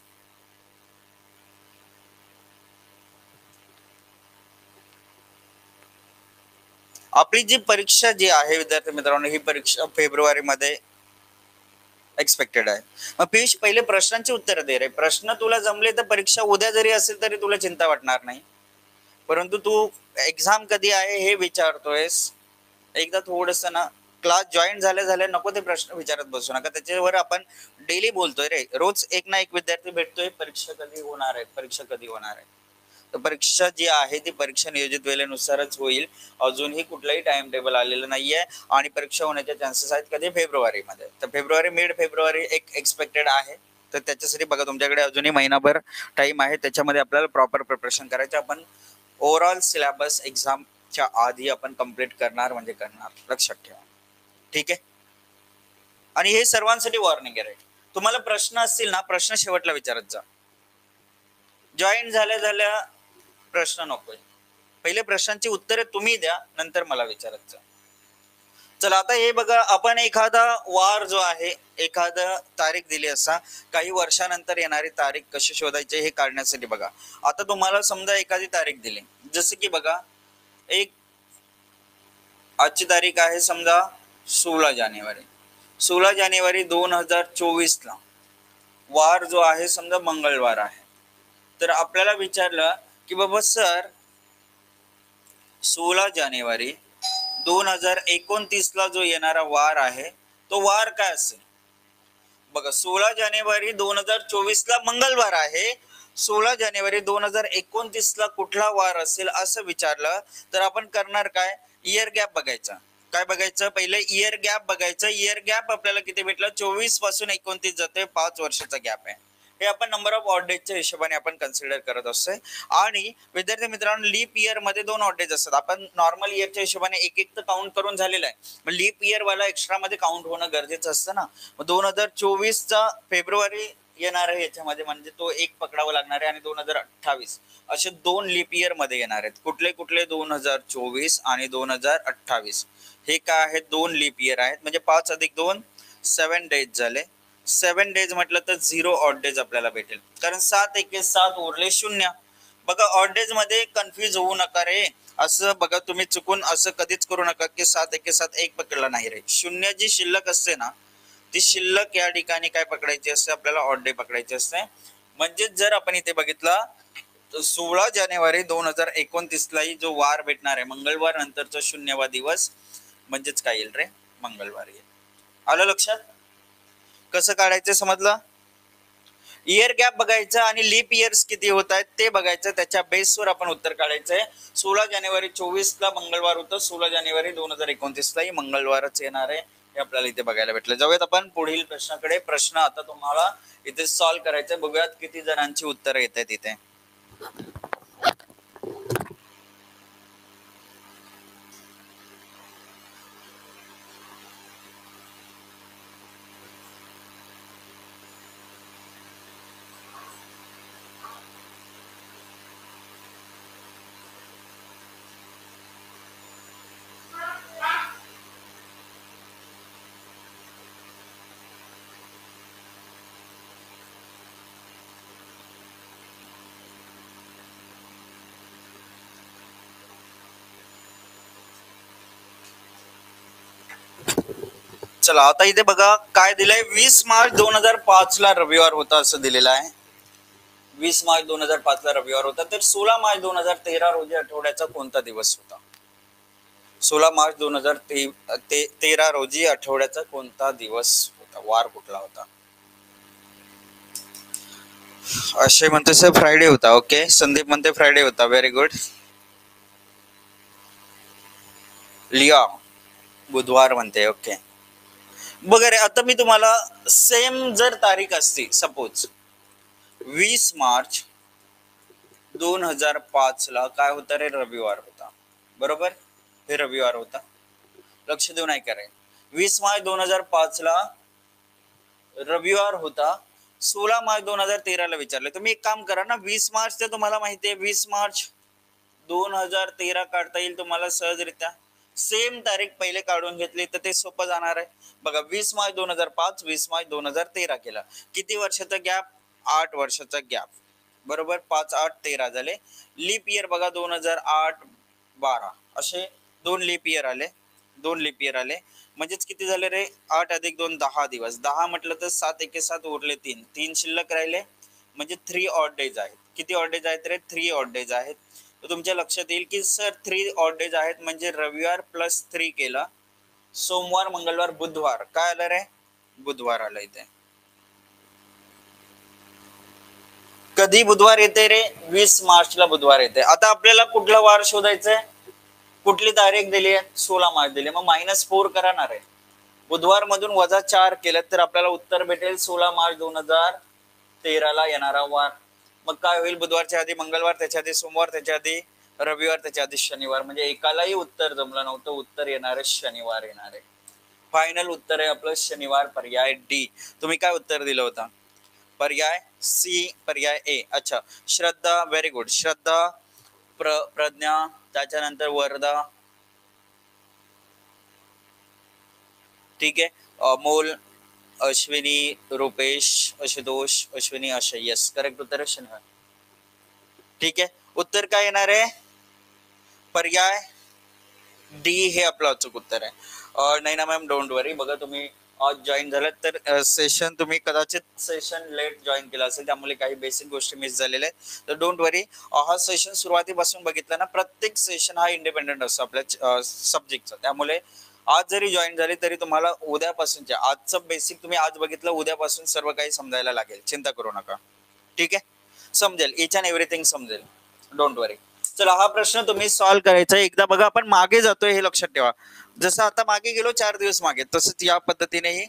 आपली जी परीक्षा जी आहे विद्यार्थी मित्रांनो, ही परीक्षा फेब्रुवारी मध्ये एक्सपेक्टेड आहे. मग पियुष, पहिले प्रश्नांची उत्तर दे रे. प्रश्न तुला जमले तर परीक्षा उद्या जरी असेल तरी तुला चिंता वाटणार नाही. परंतु तू एक्झाम कधी आहे हे विचारतोयस. एकदा थोडस ना क्लास जॉईन झाल्या नको ते प्रश्न विचारत बसू नका. त्याच्यावर आपण डेली बोलतोय रे. रोज एक ना एक विद्यार्थी भेटतोय, परीक्षा कधी होणार आहे, परीक्षा कधी होणार आहे. तर परीक्षा जी आहे ती परीक्षा नियोजित वेळेनुसारच होईल. अजूनही कुठलाही टाइम टेबल आलेलं नाहीये. आणि परीक्षा होण्याचे चान्सेस आहेत कधी? फेब्रुवारीमध्ये. तर फेब्रुवारी, मिड फेब्रुवारी एक एक्सपेक्टेड आहे. तर त्याच्यासाठी बघा तुमच्याकडे अजूनही महिनाभर टाइम आहे. त्याच्यामध्ये आपल्याला प्रॉपर प्रिपरेशन करायचं. आपण ओव्हरऑल सिलेबस एक्झामच्या आधी आपण कंप्लीट करणार म्हणजे करणार. लक्षात ठेवा. ठीक आहे. आणि हे सर्वांसाठी वॉर्निंग आहे. तुम्हाला प्रश्न असतील ना, प्रश्न शेवटला विचारत जा. जॉईन झाल्या प्रश्न नकोय. पहिले प्रश्नांची उत्तरे तुम्ही द्या, नंतर मला विचारत जा. चला आता हे बघा, आपण एखादा वार जो आहे, एखादा तारीख दिली असा, काही वर्षानंतर येणारी तारीख कशी शोधायची हे काढण्यासाठी बघा. आता तुम्हाला समजा एखादी तारीख दिली, जसं की बघा आजची तारीख आहे समजा 16 जानेवारी. 16 जानेवारी 2024 ला वार जो आहे समजा मंगळवार आहे. तर आपल्याला विचारलं की बाबा सर 16 जानेवारी 2029 ला जो येणारा वार आहे तो वार काय असेल? बघा 16 जानेवारी 2024 ला मंगळवार आहे. 16 जानेवारी 2029 ला कुठला वार असेल असं विचारलं तर आपण करणार काय? इयर गॅप बघायचा. काय बघायचं? पहिले इयर गॅप बघायचं. इयर गॅप आपल्याला किती भेटला? 24 पासून 29 जाते, 5 वर्षाचा गॅप आहे. हे आपण नंबर ऑफ ऑड डेजच्या हिशोबाने आपण कन्सिडर करत असतोय. आणि विद्यार्थी मित्रांनो, लीप इयर मध्ये 2 ऑड डेज असतात. आपण नॉर्मल इयरच्या हिशोबाने एक एक तर काउंट करून झालेलं आहे, मग लीप इयर वाला एक्स्ट्रा मध्ये काउंट होणं गरजेचं असतं ना. मग 2024चा फेब्रुवारी येणार आहे याच्यामध्ये, म्हणजे तो एक पकडावा लागणार आहे, आणि 2028 असे 2 लीप इयर मध्ये येणार आहेत. कुठले कुठले? 2024 आणि 2028 हे काय आहेत? 2 लीप इयर आहेत. म्हणजे 5 अधिक 2 7 डेज झाले. 7 डेज म्हटलं तर 0 ऑड डेज आपल्याला भेटेल, कारण 7 एके 7 उरले 0. बघा, ऑड डेज मध्ये कन्फ्युज होऊ नका रे. असं बघा, तुम्ही चुकून असं कधीच करू नका की 7 एके 7 एक पकडला नाही रे. 0 जी शिल्लक असते ना, ती शिल्लक या ठिकाणी काय पकडायची असते? आपल्याला ऑड डे पकडायची असते. म्हणजे जर आपण इथे बघितला, 16 जानेवारी 2029 लाही जो वार भेटणार आहे, मंगळवार नंतरचा 0वा दिवस, म्हणजेच काय येईल रे? मंगळवार येईल. आलं लक्षात? कसं काढायचं समजलं? इयर गॅप बघायचं आणि लीप इयर्स किती होत आहेत ते बघायचं, त्याच्या बेसवर आपण उत्तर काढायचंय. 16 जानेवारी 24 ला मंगळवार होतं, 16 जानेवारी 2029 लाही मंगळवारच येणार आहे, हे आपल्याला इथे बघायला भेटलं. जाऊयात आपण पुढील प्रश्नाकडे. प्रश्न आता तुम्हाला इथे सॉल्व्ह करायचा. बघूयात किती जणांची उत्तरं येत आहेत इथे. चला, आता इथे बघा काय दिलंय. 20 मार्च 2005 ला रविवार होता असं दिलेलं आहे. 20 मार्च 2005 ला रविवार होता. तर 16 मार्च 2013 रोजी आठवड्याचा कोणता दिवस होता? 16 मार्च 2013 रोजी आठवड्याचा कोणता दिवस होता? वार कुठला होता? अक्षय म्हणते सर फ्रायडे होता. ओके, संदीप म्हणते फ्रायडे होता. Very good. लिया बुधवार म्हणते. ओके, बघा रे, आता मी तुम्हाला सेम जर तारीख असती, सपोज 20 मार्च 2005 ला काय होता रे? रविवार होता, बरोबर? हे रविवार होता. लक्ष देऊन ऐका रे. 20 मार्च 2005 ला रविवार होता. 16 मार्च 2013 ला विचारले. तुम्ही एक काम करा ना, 20 मार्च ते तुम्हाला माहिती आहे, 20 मार्च 2013 काढता येईल तुम्हाला सहजरित्या. सेम तारीख पहिले काढून घेतली तर ते सोपं जाणार आहे. बघा, 20 मार्च 2005, 20 मार्च 2013 केला. किती वर्षाचा गॅप? 8 वर्षाचा गॅप, बरोबर. 5 8 13 झाले. लीप इयर बघा, 2008 12 असे 2 लीप इयर आले. 2 लीप इयर आले म्हणजेच किती झाले रे? 8 अधिक 2 10 दिवस. 10 म्हटलं तर 7 एके 7 उरले 3. 3 शिल्लक राहिले, म्हणजे 3 ऑड डेज आहेत. किती ऑड डेज आहेत रे? 3 ऑड डेज आहेत. तर तुमच्या लक्षात येईल की सर 3 ऑड डेज आहेत, म्हणजे रविवार प्लस 3 केला, सोमवार मंगळवार बुधवार. काय आलं रे? बुधवार आलं इथे. कधी बुधवार येते रे? 20 मार्चला बुधवार येते. आता आपल्याला कुठला वार शोधायचंय? कुठली तारीख दिली आहे? 16 मार्च दिली. मग -4 करणार आहे. बुधवार मधून -4 केलं तर आपल्याला उत्तर भेटेल 16 मार्च 2013 ला येणारा वार. मग काय होईल? बुधवारच्या आधी मंगळवार, त्याच्या आधी सोमवार, त्याच्या आधी रविवार, त्याच्या आधी शनिवार. म्हणजे एकालाही उत्तर जमलं नव्हतं. उत्तर येणार आहे शनिवार येणार आहे. फायनल उत्तर आहे आपलं शनिवार, पर्याय डी. तुम्ही काय उत्तर दिलं होतं? पर्याय सी, पर्याय ए. अच्छा, श्रद्धा, व्हेरी गुड. श्रद्धा, प्रज्ञा, त्याच्यानंतर वर्धा, ठीक आहे, अमोल, अश्विनी, रुपेश, आशुतोष, अश्विनी, अशय. यस, करेक्ट उत्तर आहे शनिवार. ठीक आहे, उत्तर काय येणार आहे? पर्याय डी हे आपलं अचूक उत्तर आहे. नाही ना मॅम, डोंट वरी. बघा, तुम्ही आज जॉईन झालात तर सेशन तुम्ही कदाचित सेशन लेट जॉईन केला असेल, त्यामुळे काही बेसिक गोष्टी मिस झालेल्या आहेत. तर डोंट वरी. हा सेशन सुरुवातीपासून बघितला ना, प्रत्येक सेशन हा इंडिपेंडेंट असतो आपल्या सब्जेक्टचा. त्यामुळे आज जरी जॉईन झाले तरी तुम्हाला उद्यापासूनच्या, आजचं बेसिक तुम्ही आज बघितलं, उद्यापासून सर्व काही समजायला लागेल. चिंता करू नका, ठीक आहे? समजेल, इच अँड एव्हरीथिंग समजेल. डोंट वरी. चला, हा प्रश्न तुम्ही सॉल्व्ह करायचा. एकदा बघा, आपण मागे जातोय हे लक्षात ठेवा. जसं आता मागे गेलो 4 दिवस मागे, तसंच या पद्धतीनेही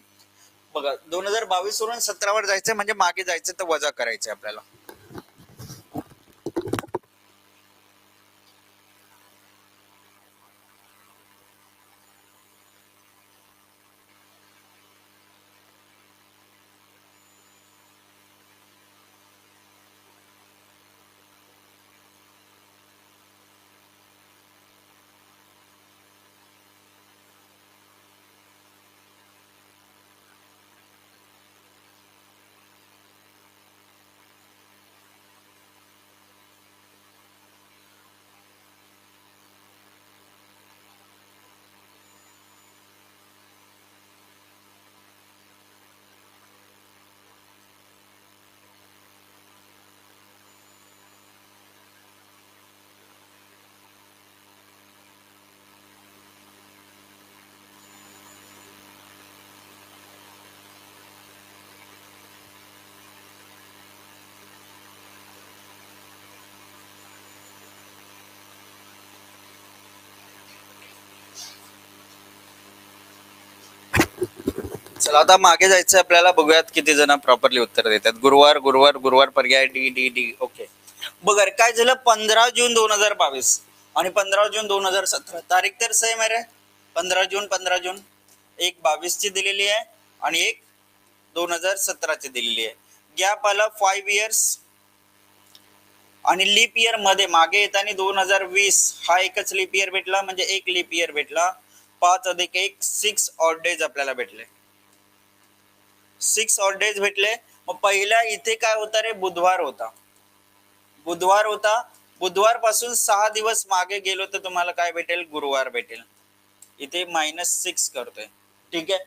बघा 2022 वरून 17 वर जायचं म्हणजे मागे जायचं तर वजा करायचं आपल्याला. चला आता मागे जायचं आपल्याला, बघूयात किती जण प्रॉपरली उत्तर देतात. गुरुवार गुरुवार गुरुवार पर्याय डी डी डी. ओके बघा काय झालं, 15 जून 2022 आणि 15 जून 2017 तारीख तर सेम आहे रे. 15 जून एक 22 ची दिलेली आहे आणि एक 2017 ची दिलेली आहे. गॅप आला 5 इयर्स आणि लीप इयर मध्ये मागे येताना 2020 हा एकच लीप इयर भेटला, म्हणजे एक लीप इयर भेटला. 5 अधिक 1 6 ऑड डेज आपल्याला भेटले. 6 ऑड डेज भेटले. मग पहिला इथे काय होता रे, बुधवार होता. बुधवार पासून 6 दिवस मागे गेलो तर तुम्हाला काय भेटेल, गुरुवार भेटेल. इथे -6 करतोय, ठीक आहे.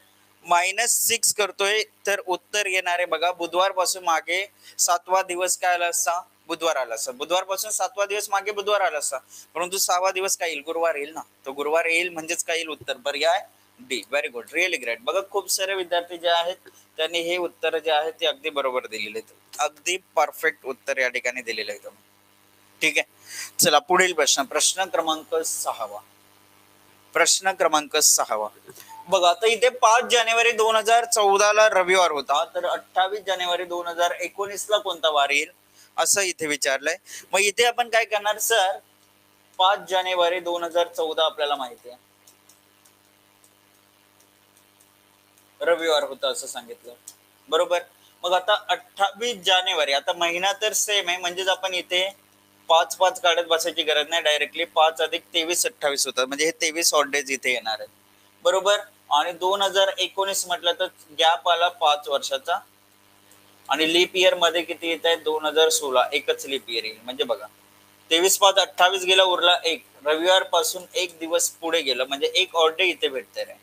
-6 करतोय तर उत्तर येणार आहे बघा, बुधवार पासून मागे 7वा दिवस काय आला असता, बुधवार आला असता. बुधवार पासून 7वा दिवस मागे बुधवार आला असता, परंतु 6वा दिवस काय येईल, गुरुवार येईल ना. तो गुरुवार येईल म्हणजेच काय येईल, उत्तर पर्याय D. Very good, really great. बघा खूप सारे विद्यार्थी जे आहेत त्यांनी हे उत्तर जे आहेत ते अगदी बरोबर दिलेले आहेत. अगदी परफेक्ट उत्तर या ठिकाणी दिलेलं आहे. ठीक आहे, चला पुढील प्रश्न, प्रश्न क्रमांक 6. प्रश्न क्रमांक 6 बघा. आता इथे 5 जानेवारी 2014 ला रविवार होता, तर 28 जानेवारी 2019 ला कोणता वार येईल असं इथे विचारलंय. मग इथे आपण काय करणार सर, 5 जानेवारी 2014 आपल्याला माहिती आहे रविवार होता असं सांगितलं, बरोबर. मग आता 28 जानेवारी, आता महिना तर सेम आहे, म्हणजेच आपण इथे 5 काढत बसायची गरज नाही, डायरेक्टली 5 अधिक 23 28 होतात, म्हणजे हे 23 ऑड डेज इथे येणार आहेत, बरोबर. आणि 2019 म्हटलं तर गॅप आला 5 वर्षाचा आणि लीप इयर मध्ये किती येत आहे, 2016 एकच लीप इयर येईल. म्हणजे बघा 23 5 28 गेला, उरला एक. रविवार पासून एक दिवस पुढे गेलं म्हणजे एक ऑड डे इथे भेटते रे.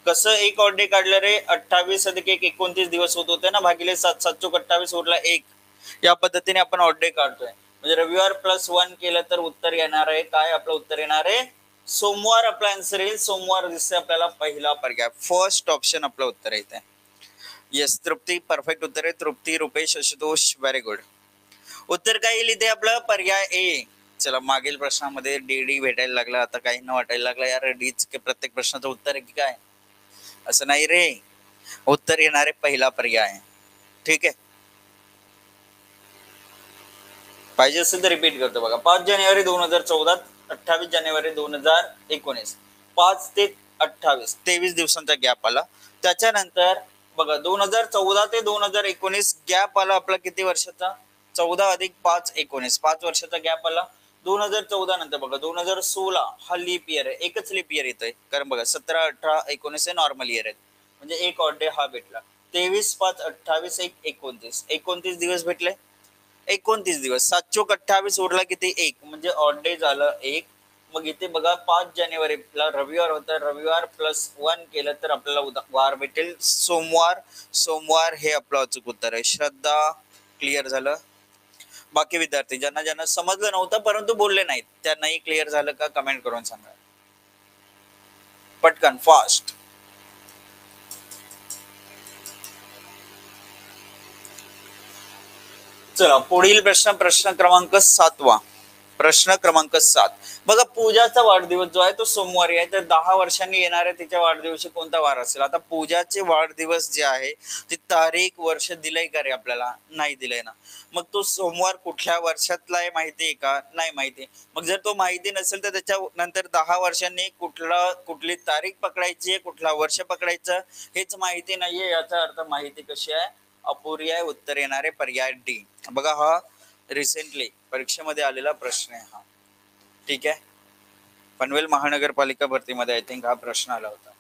कसं एक ऑड डे काढलं रे, 28 अधिक 1 29 दिवस होत होते ना, भागिले 7 7 चोक 28 उरला एक. या पद्धतीने आपण ऑड डे काढतोय, म्हणजे रविवार +1 केलं तर उत्तर येणार आहे काय, आपलं उत्तर येणार आहे सोमवार. आपला आन्सर येईल सोमवार, दिसते आपल्याला पहिला पर्याय, फर्स्ट ऑप्शन आपलं उत्तर येते. येस तृप्ती, परफेक्ट उत्तर आहे. तृप्ती, रुपेश, आशुतोष, व्हेरी गुड. उत्तर काय येईल इथे आपलं, पर्याय ए. चला मागील प्रश्नामध्ये डी डी भेटायला लागला, आता काही न वाटायला लागलं यार डीच प्रत्येक प्रश्नाचं उत्तर आहे की काय, असं नाही रे. उत्तर येणारे पहिला पर्याय, ठीक आहे. पाहिजे असेल तर रिपीट करतो बघा. 5 जानेवारी 2014, 28 जानेवारी 2019, 5 ते 28 23 दिवसांचा गॅप आला. त्याच्यानंतर बघा 2014 ते 2019 गॅप आला आपला किती वर्षाचा, 14 अधिक 5 19, 5 वर्षाचा गॅप आला. 2014 नंतर बघा 2016 हा लीप इयर आहे, एकच लीप इयर येतोय, कारण बघा 17 18 19 हे नॉर्मल इयर आहेत, म्हणजे एक ऑड डे हा भेटला. 23 5 28 1 29 29 दिवस भेटले, 29 दिवस. 7 चोक 28 उरला किती, एक, म्हणजे ऑड डे झालं एक. मग इथे बघा 5 जानेवारीला रविवार होता, रविवार +1 केलं तर आपल्याला वार भेटेल सोमवार. सोमवार हे आपलं अचूक उत्तर आहे. श्रद्धा, क्लिअर झालं. बाकी विद्यार्थी ज्यांना ज्यांना समजलं नव्हतं परंतु बोलले नाहीत त्यांनाही क्लिअर झालं का, कमेंट करून सांगा पटकन, फास्ट. चला पुढील प्रश्न, प्रश्न क्रमांक 7. प्रश्न क्रमांक 7 बघा, पूजाचा वाढदिवस जो आहे तो सोमवारी आहे, तर 10 वर्षांनी येणाऱ्या तिच्या वाढदिवशी कोणता वार असेल? आता पूजाचे वाढदिवस जे आहे ती तारीख वर्ष दिलंय का रे आपल्याला? नाही दिलंय ना. मग तो सोमवार कुठल्या वर्षातला आहे माहिती आहे का? नाही माहिती. मग जर तो माहिती नसेल तर त्याच्या नंतर 10 वर्षांनी कुठली तारीख पकडायची आहे, कुठला वर्ष पकडायचं हेच माहिती नाहीये, याचा अर्थ माहिती कशी आहे? अपुरी आहे. उत्तर येणारे पर्याय डी. बघा, हा रिसेंटली परीक्षेमध्ये आलेला प्रश्न आहे हा. ठीक आहे, पनवेल महानगरपालिका भरतीमध्ये आय थिंक हा प्रश्न आला होता.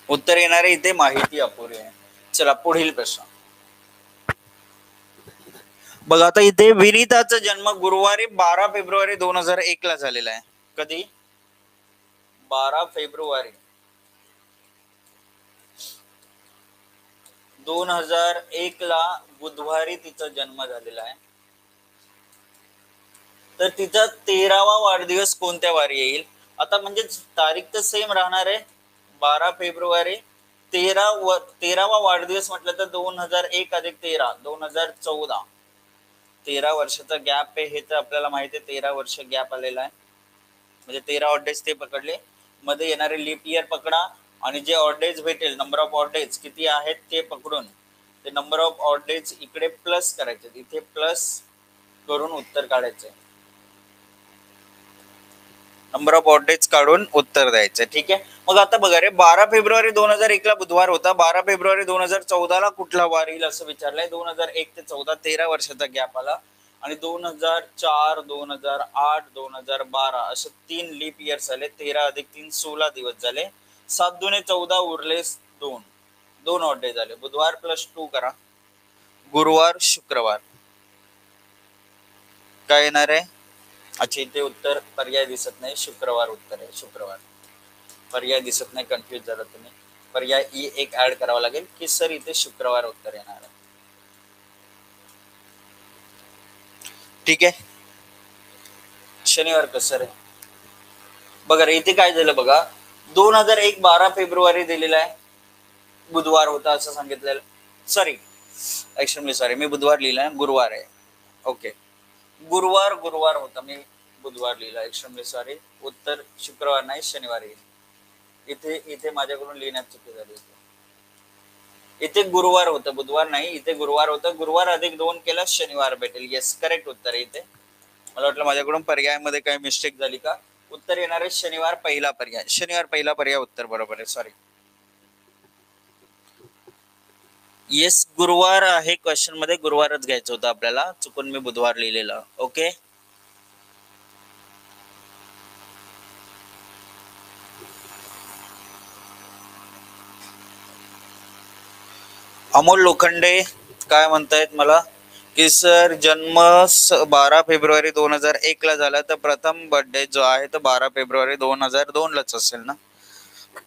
उत्तर येणारे इथे माहिती अपुरी आहे. चला पुढील प्रश्न बघा. आता इथे विनीताचा जन्म गुरुवारी 12 फेब्रुवारी 2001 ला झालेला आहे. कधी? 12 फेब्रुवारी 2001 ला बुधवारी तिचा जन्म झालेला आहे. तर तिचा 13वा वाढदिवस कोणत्या वारी येईल? आता म्हणजे तारीख तर सेम राहणार आहे, 12 फेब्रुवारी. 13वा वाढदिवस म्हटलं तर 2001 अधिक 13 2014. 13 वर्षाचा गॅप आहे हे तर आपल्याला माहिती आहे. 13 वर्ष गॅप आलेला आहे, म्हणजे 13 ऑड डेज ते पकडले. मध्ये येणारे लीप इयर पकडा आणि जे ऑड डेज भेटेल, नंबर ऑफ ऑड डेज किती आहेत ते पकडून ते नंबर ऑफ ऑड डेज इकडे प्लस करायचे, इथे प्लस करून उत्तर काढायचे. नंबर ऑफ ऑड डेज काढून उत्तर द्यायचं. ठीक आहे. मग आता बघा रे, 12 फेब्रुवारी 2001 ला बुधवार होता. 12 फेब्रुवारी 2014 ला कुठला वार येईल असं विचारलंय. 2001 ते 14 13 वर्षाचा गॅप आला आणि 2004 2008 2012 असे 3 लीप इयर्स आले. 13 अधिक 3 16 दिवस झाले. 7 दुने 14 उरले 2 ऑड डे झाले. बुधवार प्लस 2 करा, गुरुवार शुक्रवार काय येणार आहे? अच्छा, इथे उत्तर पर्याय दिसत नाही, शुक्रवार उत्तर आहे. शुक्रवार पर्याय दिसत नाही, कन्फ्युज झाला तुम्ही. पर्याय ई एक ऍड करावा लागेल की सर इथे शुक्रवार उत्तर येणार आहे. ठीक आहे, शनिवार कसं रे? बघा रे, इथे काय झालं बघा, 2001 12 फेब्रुवारी दिलेला आहे, बुधवार होता असं सांगितलेलं. सॉरी मी बुधवार लिहिला, गुरुवार आहे. ओके, गुरुवार होता, मी बुधवार लिहिला. Extremely sorry. उत्तर शुक्रवार नाही, शनिवार येईल. इथे माझ्याकडून लिहिण्यात चुकी झाली. इथे गुरुवार होतं, बुधवार नाही. इथे गुरुवार होतं. गुरुवार अधिक 2 केला, शनिवार भेटेल. येस, करेक्ट उत्तर आहे इथे. मला वाटलं माझ्याकडून पर्यायामध्ये काही मिस्टेक झाली का. उत्तर येणार आहे शनिवार पहिला पर्याय. शनिवार पहिला पर्याय उत्तर बरोबर आहे. सॉरी, येस गुरुवार आहे. क्वेश्चन मध्ये गुरुवारच घ्यायचं होतं आपल्याला, चुकून मी बुधवार लिहिलेलं. ओके, अमोल लोखंडे काय म्हणतायत मला की सर जन्म 12 फेब्रुवारी 2001 ला झाला, तर प्रथम बर्थडे जो आहे तो 12 फेब्रुवारी 2002 लाच असेल ना.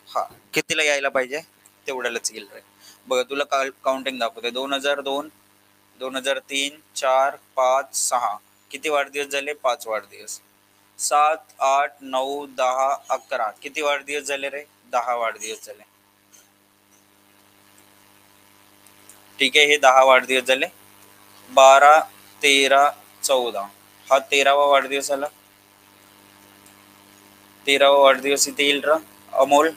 हा, कितीला यायला पाहिजे तेवढ्यालाच येईल रे. बघा तुला काउंटिंग दाखवते. 2002 2003 4 5 6 किती वाढदिवस झाले? 5 वाढदिवस. 7 8 9 10 11 किती वाढदिवस झाले रे? 10 वाढदिवस झाले. ठीक आहे, हे 10 वाढदिवस झाले. 12 13 14 हा 13वा वाढदिवस आला. 13वा वाढदिवस इथे येईल रा. अमोल,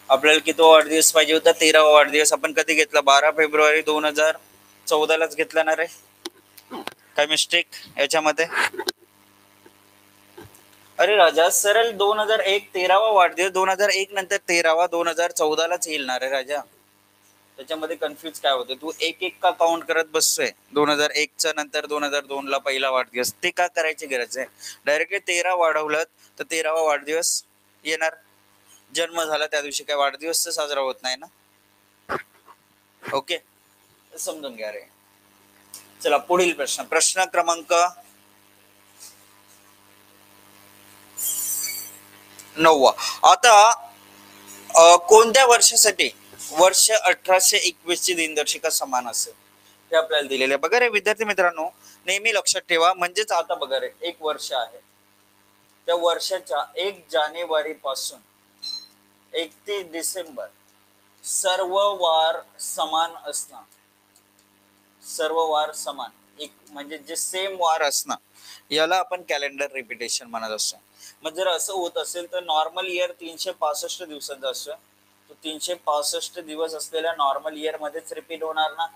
आपल्याला किती वाढदिवस पाहिजे होता? 13वा वाढदिवस. आपण कधी घेतला? 12 फेब्रुवारी 2014 लाच घेतला ना रे. काय मिस्टेक याच्यामध्ये? अरे राजा, सरळ 2001 13वा वाढदिवस, 2001 नंतर 13वा 2014 लाच येईल ना रे राजा. त्याच्यामध्ये कन्फ्युज काय होते? तू एक एक का काउंट करत बसतोय? 2001 चा नंतर 2002 ला पहिला वाढदिवस, ते का करायची गरज आहे? डायरेक्टली 13 वाढवलं तर 13वा वाढदिवस येणार. जन्म झाला त्या दिवशी काय वाढदिवस तर साजरा होत नाही ना. ओके, समजून घ्या रे. चला पुढील प्रश्न, प्रश्न क्रमांक 9. आता कोणत्या वर्षासाठी वर्ष 1821 ची दिनदर्शिका समान असेल हे आपल्याला दिलेले आहे. बघा रे विद्यार्थी मित्रांनो, नेहमी लक्षात ठेवा. म्हणजेच आता बघा रे, एक वर्ष आहे, त्या वर्षाच्या 1 जानेवारी पासून 31 डिसेंबर सर्व वार समान असणार. सर्व वार समान एक म्हणजे जे सेम वार असणं याला आपण कॅलेंडर रिपिटेशन म्हणत असतो. मग जर असं होत असेल तर नॉर्मल इयर 365 दिवसाचं असतं. तो 365 दिवस असलेल्या नॉर्मल इयर मध्येच रिपीट होणार ना,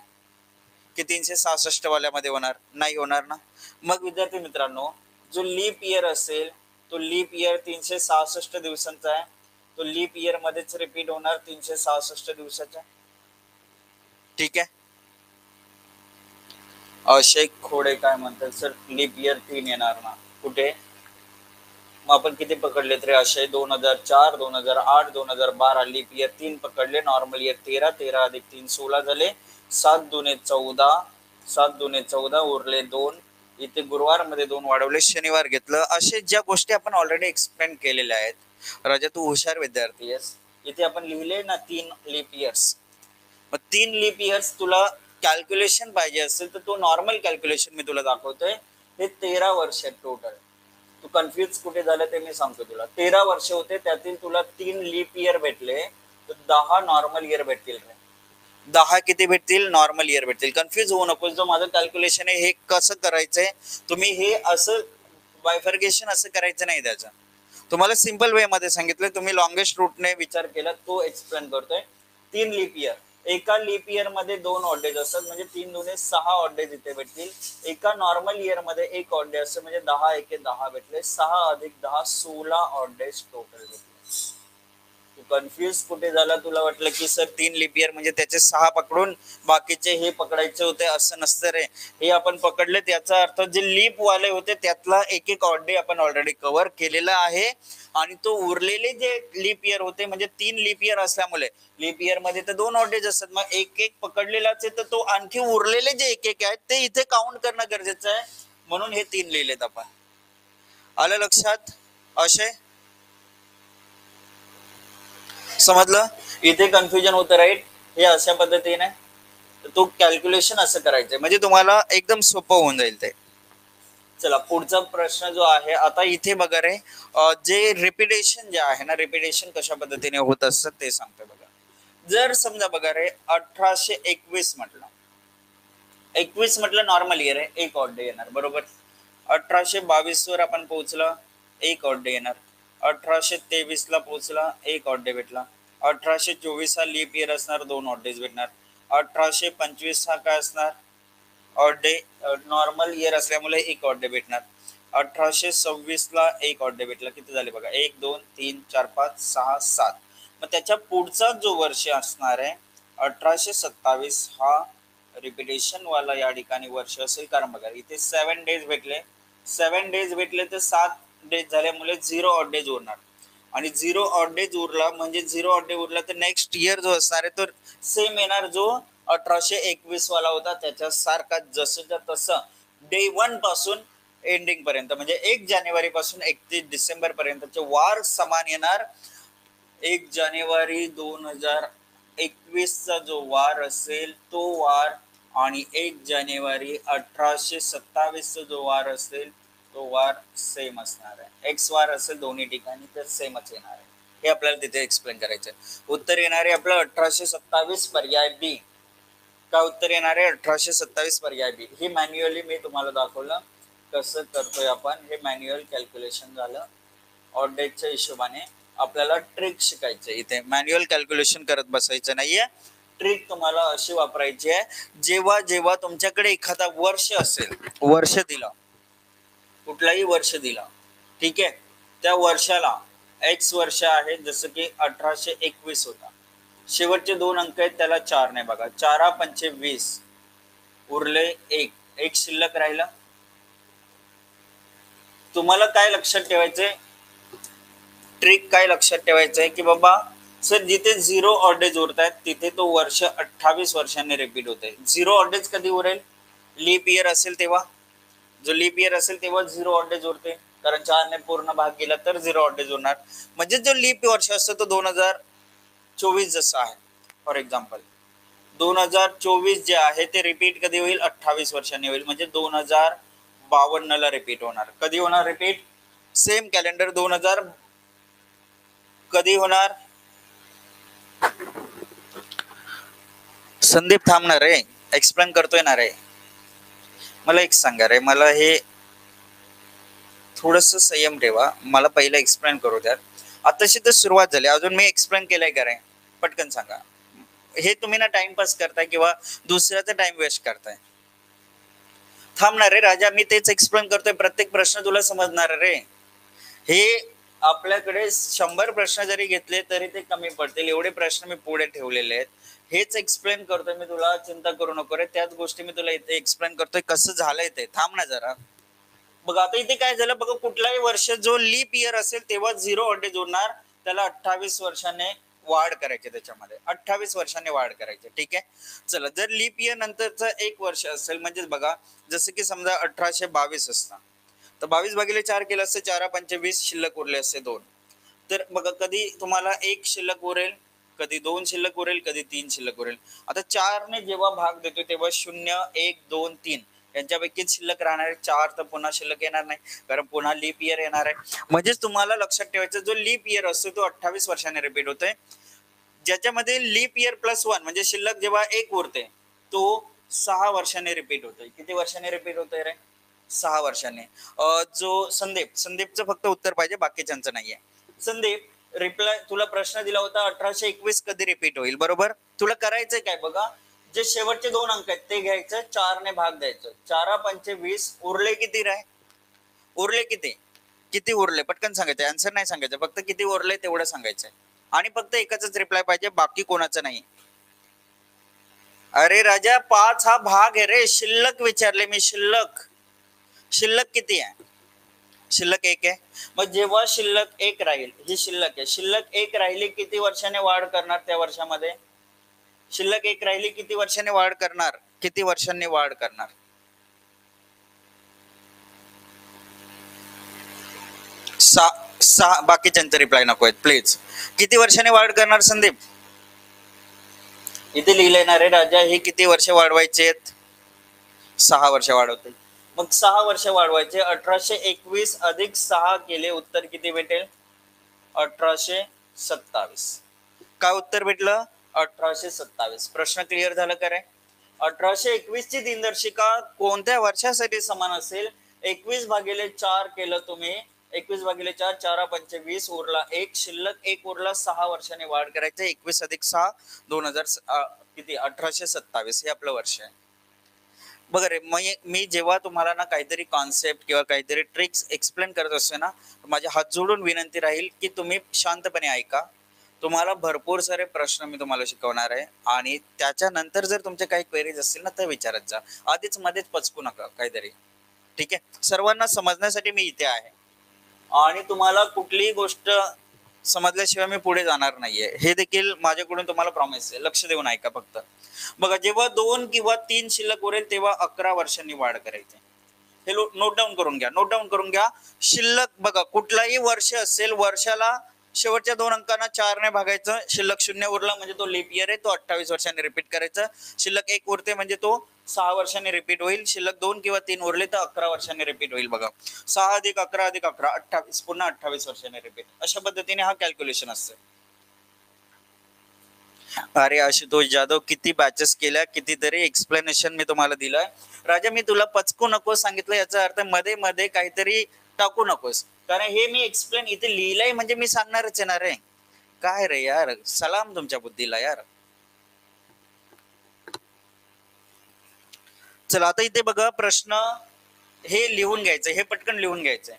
की 366 वाल्यामध्ये होणार नाही होणार ना. मग विद्यार्थी मित्रांनो, जो लीप इयर असेल तो लीप इयर 366 दिवसांचा आहे, तो लीप इयर मध्येच रिपीट होणार 366 दिवसाच्या. ठीक आहे. अशे खोडे काय म्हणतात सर, लीप इयर 3 येणार ना कुठे. मग आपण किती पकडले तरी असे 2004, 2008, 2012 लीप इयर 3 पकडले, नॉर्मल इयर 13, 13 अधिक 3 16 झाले, 7 दुने 14, 7 दुने 14 उरले 2, इथे गुरुवार मध्ये 2 वाढवले, शनिवार घेतलं. असे ज्या गोष्टी आपण ऑलरेडी एक्सप्लेन केलेल्या आहेत. राजा तू हुशार विद्यार्थी आहेस. इथे आपण लिहिले ना 3 लीप इयर्स. मग 3 लीप इयर्स तुला कॅल्क्युलेशन पाहिजे असेल तर तो नॉर्मल कॅल्क्युलेशन मी तुला दाखवतोय. हे 13 वर्ष टोटल. तू कन्फ्युज कुठे झालं ते मी सांगतो तुला. 13 वर्ष होते, त्यातील तुला 3 लीप इयर भेटले तर 10 नॉर्मल इयर भेटतील. 10 किती भेटतील? नॉर्मल इयर भेटतील. कन्फ्युज होऊ नकोस. जो माझं कॅल्क्युलेशन आहे हे कसं करायचंय, तुम्ही हे असं बायफर्गेशन असं करायचं नाही. त्याचं तुम्हाला सिंपल वे मध्ये सांगितलं, तुम्ही लॉंगेस्ट रूटने विचार केला तो एक्सप्लेन करतोय. 3 लीप इयर, एका लीप इयर मध्ये 2 ऑड डेज असतात म्हणजे 3 दुने 6 ऑड डेज इथे भेटतील. एका नॉर्मल इयर मध्ये 1 ऑड डे असतं म्हणजे 10 एके 10 भेटले, 6 अधिक 10 16 ऑड डेज टोटल भेटले. तू कन्फ्युज कुठे झाला? तुला वाटलं की सर 3 लीप इयर म्हणजे त्याचे 6 पकडून बाकीचे हे पकडायचे होते, असं नसतं रे. हे आपण पकडले त्याचा अर्थ जे लीप वाले होते त्यातला एक एक ऑड डे आपण ऑलरेडी कव्हर केलेला आहे. आणि तो उरलेले जे लीप इयर होते म्हणजे 3 लीप इयर असल्यामुळे लीप इयर मध्ये तर 2 ऑड डेज असतात, मग एक एक पकडलेलाच आहे तर तो आणखी उरलेले जे एक एक आहेत ते इथे काउंट करणं गरजेचं आहे. म्हणून हे 3 लिहिलेत आपण. आलं लक्षात? असे समजलं? इथे कन्फ्युजन होतं राईट. हे अशा पद्धतीने तो कॅल्क्युलेशन असं करायचंय म्हणजे तुम्हाला एकदम सोपं होऊन जाईल ते. चला पुढचा प्रश्न जो आहे आता इथे बघा रे, जे रिपिटेशन जे आहे ना, रिपिटेशन कशा पद्धतीने होत असतं ते सांगतोय बघा. जर समजा बघा रे 1821 म्हटलं, 21 म्हटलं नॉर्मल इयर आहे, 1 ऑड डे येणार बरोबर. 1822 वर आपण पोहोचलं, 1 ऑड डे येणार. 1823 ला पोहोचला, 1 ऑड डे भेटला. 1824 हा लीप इयर असणार, 2 ऑड डेज भेटणार. 1825 हा काय असणार? ऑड डे, नॉर्मल इयर असल्यामुळे 1 ऑड डे भेटणार. 1826 ला 1 ऑड डे भेटला. किती झाले बघा, 1 2 3 4 5 6 7. मग त्याच्या पुढचा जो वर्ष असणार आहे 1827 हा रिपिटेशन वाला या ठिकाणी वर्ष असेल. कारण बघा इथे 7 डेज भेटले, 7 डेज भेटले तर 7 डेज झाल्यामुळे 0 ऑड डेज उरणार. आणि 0 ऑड डेज उरला म्हणजे 0 ऑड डे उरला तर नेक्स्ट इयर जो असणार आहे तो सेम येणार, जो 1821 वाला होता त्याच्या सारखा जसंच्या तसं डे 1 पासून एंडिंग पर्यंत म्हणजे 1 जानेवारी पासून 31 डिसेंबर पर्यंतचे वार समान येणार. 1 जानेवारी 2021 चा जो वार असेल तो वार आणि 1 जानेवारी 1827 चा जो वार असेल तो वार सेम असणार आहे. एक्स वार असेल दोन्ही ठिकाणी तर सेमच येणार आहे. हे आपल्याला तिथे एक्सप्लेन करायचं आहे. उत्तर येणार आहे आपलं 1827 पर्याय बी. का उत्तर येणार आहे 1827 पर्याय बी. ही मॅन्युअली मी तुम्हाला दाखवलं कसं करतोय आपण. हे मॅन्युअल कॅल्क्युलेशन झालं. ऑड डेजच्या हिशोबाने आपल्याला ट्रिक शिकायचं. इथे मॅन्युअल कॅल्क्युलेशन करत बसायचं नाहीये. ट्रिक तुम्हाला अशी वापरायची आहे, जेव्हा जेव्हा तुमच्याकडे एखादा वर्ष असेल, वर्ष दिला, कुठलाही वर्ष दिला, ठीक आहे, त्या वर्षाला एक्स वर्ष आहे जसं की 1821 होता, शेवटचे 2 अंक आहेत त्याला 4 ने बघा, 4 पंचे 20 उरले 1, 1 शिल्लक राहिला. तुम्हाला काय लक्षात ठेवायचंय, ट्रिक काय लक्षात ठेवायचंय की बाबा सर जिथे 0 ऑड डेज उरत आहेत तिथे तो वर्ष 28 वर्षांनी रिपीट होत आहे. 0 ऑड डेज कधी उरेल? लीप इयर असेल तेव्हा. जो लीप इयर असेल तेव्हा 0 ऑड डेज उरते, कारण 4 ने पूर्ण भाग गेला तर 0 ऑड डेज उरणार. म्हणजे जो लीप वर्ष असतो तो 2024 जसा आहे. फॉर एक्झाम्पल 2024 जे आहे ते रिपीट कधी होईल? 28 वर्षांनी होईल. म्हणजे 2052 ला रिपीट होणार. कधी होणार रिपीट? सेम कॅलेंडर 2000 कधी होणार? संदीप थांबणार आहे, एक्सप्लेन करतोय ना रे. मला एक सांगा रे, मला हे थोडस संयम ठेवा, मला पहिलं एक्सप्लेन करू द्या. आताशी तर सुरुवात झाली, अजून मी एक्सप्लेन केलंय का रे? पटकन सांगा. हे तुम्ही ना टाइमपास करताय किंवा दुसऱ्याचा टाइम वेस्ट करताय. थांबणार रे राजा, मी तेच एक्सप्लेन करतोय. प्रत्येक प्रश्न तुला समजणार रे. हे आपल्याकडे 100 प्रश्न जरी घेतले तरी ते कमी पडतील, एवढे प्रश्न मी पुढे ठेवलेले आहेत. हेच एक्सप्लेन करतोय मी तुला, चिंता करू नको रे. त्याच गोष्टी मी तुला इथे एक्सप्लेन करतोय कसं झालंय ते. थांब ना जरा. बघा आता इथे काय झालं बघा, कुठलाही वर्ष जो लीप इयर असेल तेव्हा 0 अंडे जोडणार, त्याला 28 वर्षाने वाढ करायची, त्याच्यामध्ये 28 वर्षाने वाढ करायची. ठीक आहे. चला, जर लीप इयर नंतरचं एक वर्ष असेल, म्हणजे बघा जसं की समजा 1822 असतं, तर 22 भागिले 4 केलं असतं, 4×5 = 20, शिल्लक उरले असते 2. तर बघा कधी तुम्हाला 1 शिल्लक उरेल, कधी 2 शिल्लक उरेल, कधी 3 शिल्लक उरेल. आता 4 ने जेव्हा भाग देतो तेव्हा 0, 1, 2, 3 यांच्यापैकी शिल्लक राहणार आहे. 4 तर पुन्हा शिल्लक येणार नाही, कारण पुन्हा लीप इयर येणार आहे. म्हणजेच तुम्हाला लक्षात ठेवायचं, जो लीप इयर असतो तो 28 वर्षाने रिपीट होतोय. ज्याच्यामध्ये लीप इयर +1 म्हणजे शिल्लक जेव्हा 1 उरते, तो 6 वर्षाने रिपीट होतोय. किती वर्षाने रिपीट होतोय रे? 6 वर्षाने. जो संदीपचं फक्त उत्तर पाहिजे, बाकीच्यांचं नाहीये. संदीप, रिप्लाय तुला प्रश्न दिला होता 1821 कधी रिपीट होईल, बरोबर? तुला करायचंय काय बघा, जे शेवटचे 2 अंक आहेत ते घ्यायचं, 4 ने भाग द्यायचं. 4×5 = 20, उरले किती रे? उरले किती? किती उरले पटकन सांगायचं, आन्सर नाही सांगायचं, फक्त किती उरले तेवढं सांगायचंय. आणि फक्त एकाच रिप्लाय पाहिजे, बाकी कोणाचं नाही. अरे राजा, 5 हा भाग आहे रे, शिल्लक विचारले मी. शिल्लक शिल्लक किती आहे? शिल्लक 1 आहे. मग जेव्हा शिल्लक 1 राहील, ही शिल्लक आहे, शिल्लक 1 राहिली किती वर्षाने वाढ करणार त्या वर्षामध्ये? शिल्लक 1 राहिली किती वर्षाने वाढ करणार? किती वर्षांनी वाढ करणार? सहा. बाकीच्यांचे रिप्लाय नको आहेत प्लीज. किती वर्षाने वाढ करणार संदीप? इथे लिहिलंय ना रे राजा, हे किती वर्ष वाढवायचे आहेत? 6 वर्ष वाढवते. मग 6 वर्ष वाढवायचे. 1821 अधिक 6 केले, उत्तर किती भेटेल? 1827. काय उत्तर भेटलं? 1827. प्रश्न क्लिअर झाला का रे? 1821 ची दिनदर्शिका कोणत्या वर्षासाठी समान असेल? 21/4 केलं तुम्ही, 21/4, 4×5 = 20, उरला 1, शिल्लक 1 उरला, 6 वर्षाने वाढ करायचे. 21+6 2000 किती? 1827 हे आपलं वर्ष आहे. बघा रे, मी जेव्हा तुम्हाला ना काहीतरी कॉन्सेप्ट किंवा काहीतरी ट्रिक्स एक्सप्लेन करत असतो ना, माझ्या हात जोडून विनंती राहील की तुम्ही शांतपणे ऐका. तुम्हाला भरपूर सारे प्रश्न मी तुम्हाला शिकवणार आहे, आणि त्याच्यानंतर जर तुमचे काही क्वेरीज असतील ना तर विचारत जा. आधीच मध्येच पचकू नका काहीतरी. ठीक आहे. सर्वांना समजण्यासाठी मी इथे आहे, आणि तुम्हाला कुठलीही गोष्ट समजल्याशिवाय मी पुढे जाणार नाहीये, हे देखील माझ्याकडून तुम्हाला प्रॉमिस आहे. लक्ष देऊन ऐका फक्त. बघा, जेव्हा 2 किंवा 3 शिल्लक उरेल तेव्हा 11 वर्षांनी वाढ करायची. हे नोट डाऊन करून घ्या, नोट डाऊन करून घ्या. शिल्लक बघा, कुठलाही वर्ष असेल, वर्षाला शेवटच्या 2 अंकांना 4 ने भागायचं. शिल्लक 0 उरला म्हणजे तो लीप इयर आहे, तो 28 वर्षांनी रिपीट करायचं. शिल्लक 1 उरते म्हणजे तो 6 वर्षांनी रिपीट होईल. शिल्लक 2 किंवा 3 उरले तर 11 वर्षांनी रिपीट होईल. बघा, 6 + 11 + 11 28, पुन्हा 28 वर्षांनी रिपीट. अशा पद्धतीने हा कॅल्क्युलेशन असतं. अरे आशुतोष जाधव, किती बॅचेस केल्या, कितीतरी एक्सप्लेनेशन मी तुम्हाला दिलंय. राजा, मी तुला पचकू नको सांगितलं, याचा अर्थ मध्ये मध्ये काहीतरी टाकू नकोस, कारण हे मी एक्सप्लेन इथे लिहिलंय म्हणजे मी सांगणारच येणार आहे. काय रे यार, सलाम तुमच्या बुद्धीला यार. चला, आता इथे बघा प्रश्न, हे लिहून घ्यायचं, हे पटकन लिहून घ्यायचंय.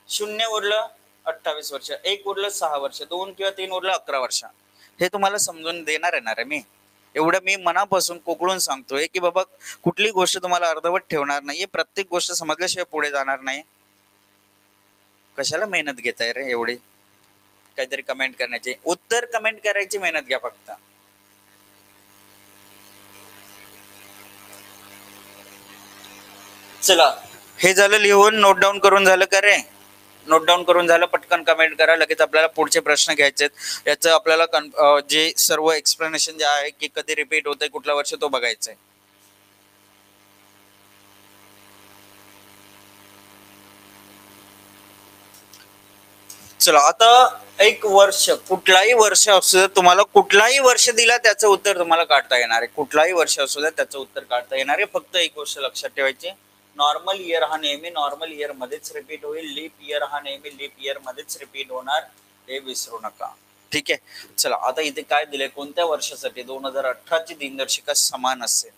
0 उरलं 28 वर्ष, 1 उरलं 6 वर्ष, 2 किंवा 3 उरलं 11 वर्ष. हे तुम्हाला समजून देणार येणार आहे मी. एवढं मी मनापासून कोकळून सांगतोय की बाबा, कुठली गोष्ट तुम्हाला अर्धवट ठेवणार नाहीये. प्रत्येक गोष्ट समजल्याशिवाय पुढे जाणार नाही. कशाला मेहनत घेताय रे एवढी? काहीतरी कमेंट करण्याची, उत्तर कमेंट करायची मेहनत घ्या फक्त. चला, हे झालं लिहून, नोट डाऊन करून झालं का रे? नोट डाऊन करून झालं, पटकन कमेंट करा. लगेच आपल्याला पुढचे प्रश्न घ्यायचे आहेत. याचं आपल्याला जे सर्व एक्सप्लेनेशन जे आहे की कधी रिपीट होतंय, कुठला वर्ष, तो बघायचा आहे. चला, आता एक वर्ष, कुठलाही वर्ष असू द्या, तुम्हाला कुठलाही वर्ष दिला त्याचं उत्तर तुम्हाला काढता येणार आहे. कुठलाही वर्ष असू द्या त्याचं उत्तर काढता येणार आहे. फक्त एक गोष्ट लक्षात ठेवायची, नॉर्मल इयर हा नेहमी नॉर्मल इयर मध्येच रिपीट होईल, लीप इयर हा नेहमी लीप इयर मध्येच रिपीट होणार, हे विसरू नका. ठीक आहे. चला आता इथे काय दिलंय, कोणत्या वर्षासाठी 2018 ची दिनदर्शिका समान असेल,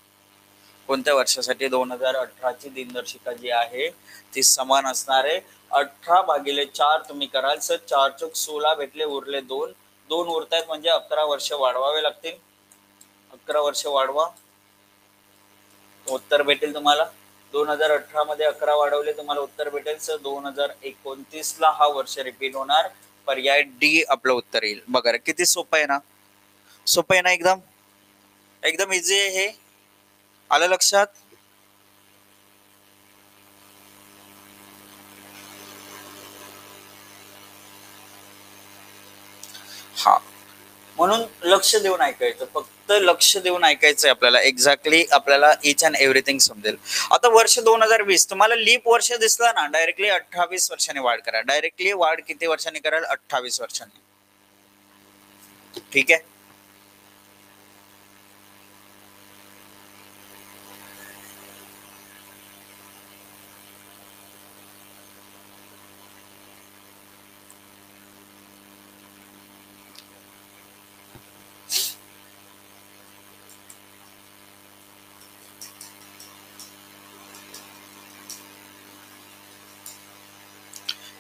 कोणत्या वर्षासाठी 2018 ची दिनदर्शिका जी आहे ती समान असणार आहे. 18/4 तुम्ही कराल सर, 4 चोक 16 भेटले, उरले 2, 2 उरतायत म्हणजे 11 वर्ष वाढवावे लागतील. 11 वर्ष वाढवा, उत्तर भेटेल तुम्हाला. 2018 मध्ये 11 वाढवले, तुम्हाला उत्तर भेटेल सर 2029 ला हा वर्ष रिपीट होणार. पर्याय डी आपलं उत्तर येईल. बघा किती सोपं आहे ना, सोपं आहे ना, एकदम एकदम इझी आहे हे. आलं लक्षात? हा, म्हणून लक्ष देऊन ऐकायचं, फक्त लक्ष देऊन ऐकायचंय आपल्याला. एक्झॅक्टली आपल्याला इच अँड एव्हरीथिंग समजेल. आता वर्ष 2020 तुम्हाला लीप वर्ष दिसला ना, डायरेक्टली 28 वर्षांनी वाढ करा. डायरेक्टली वाढ किती वर्षांनी कराल? 28 वर्षांनी. ठीक आहे.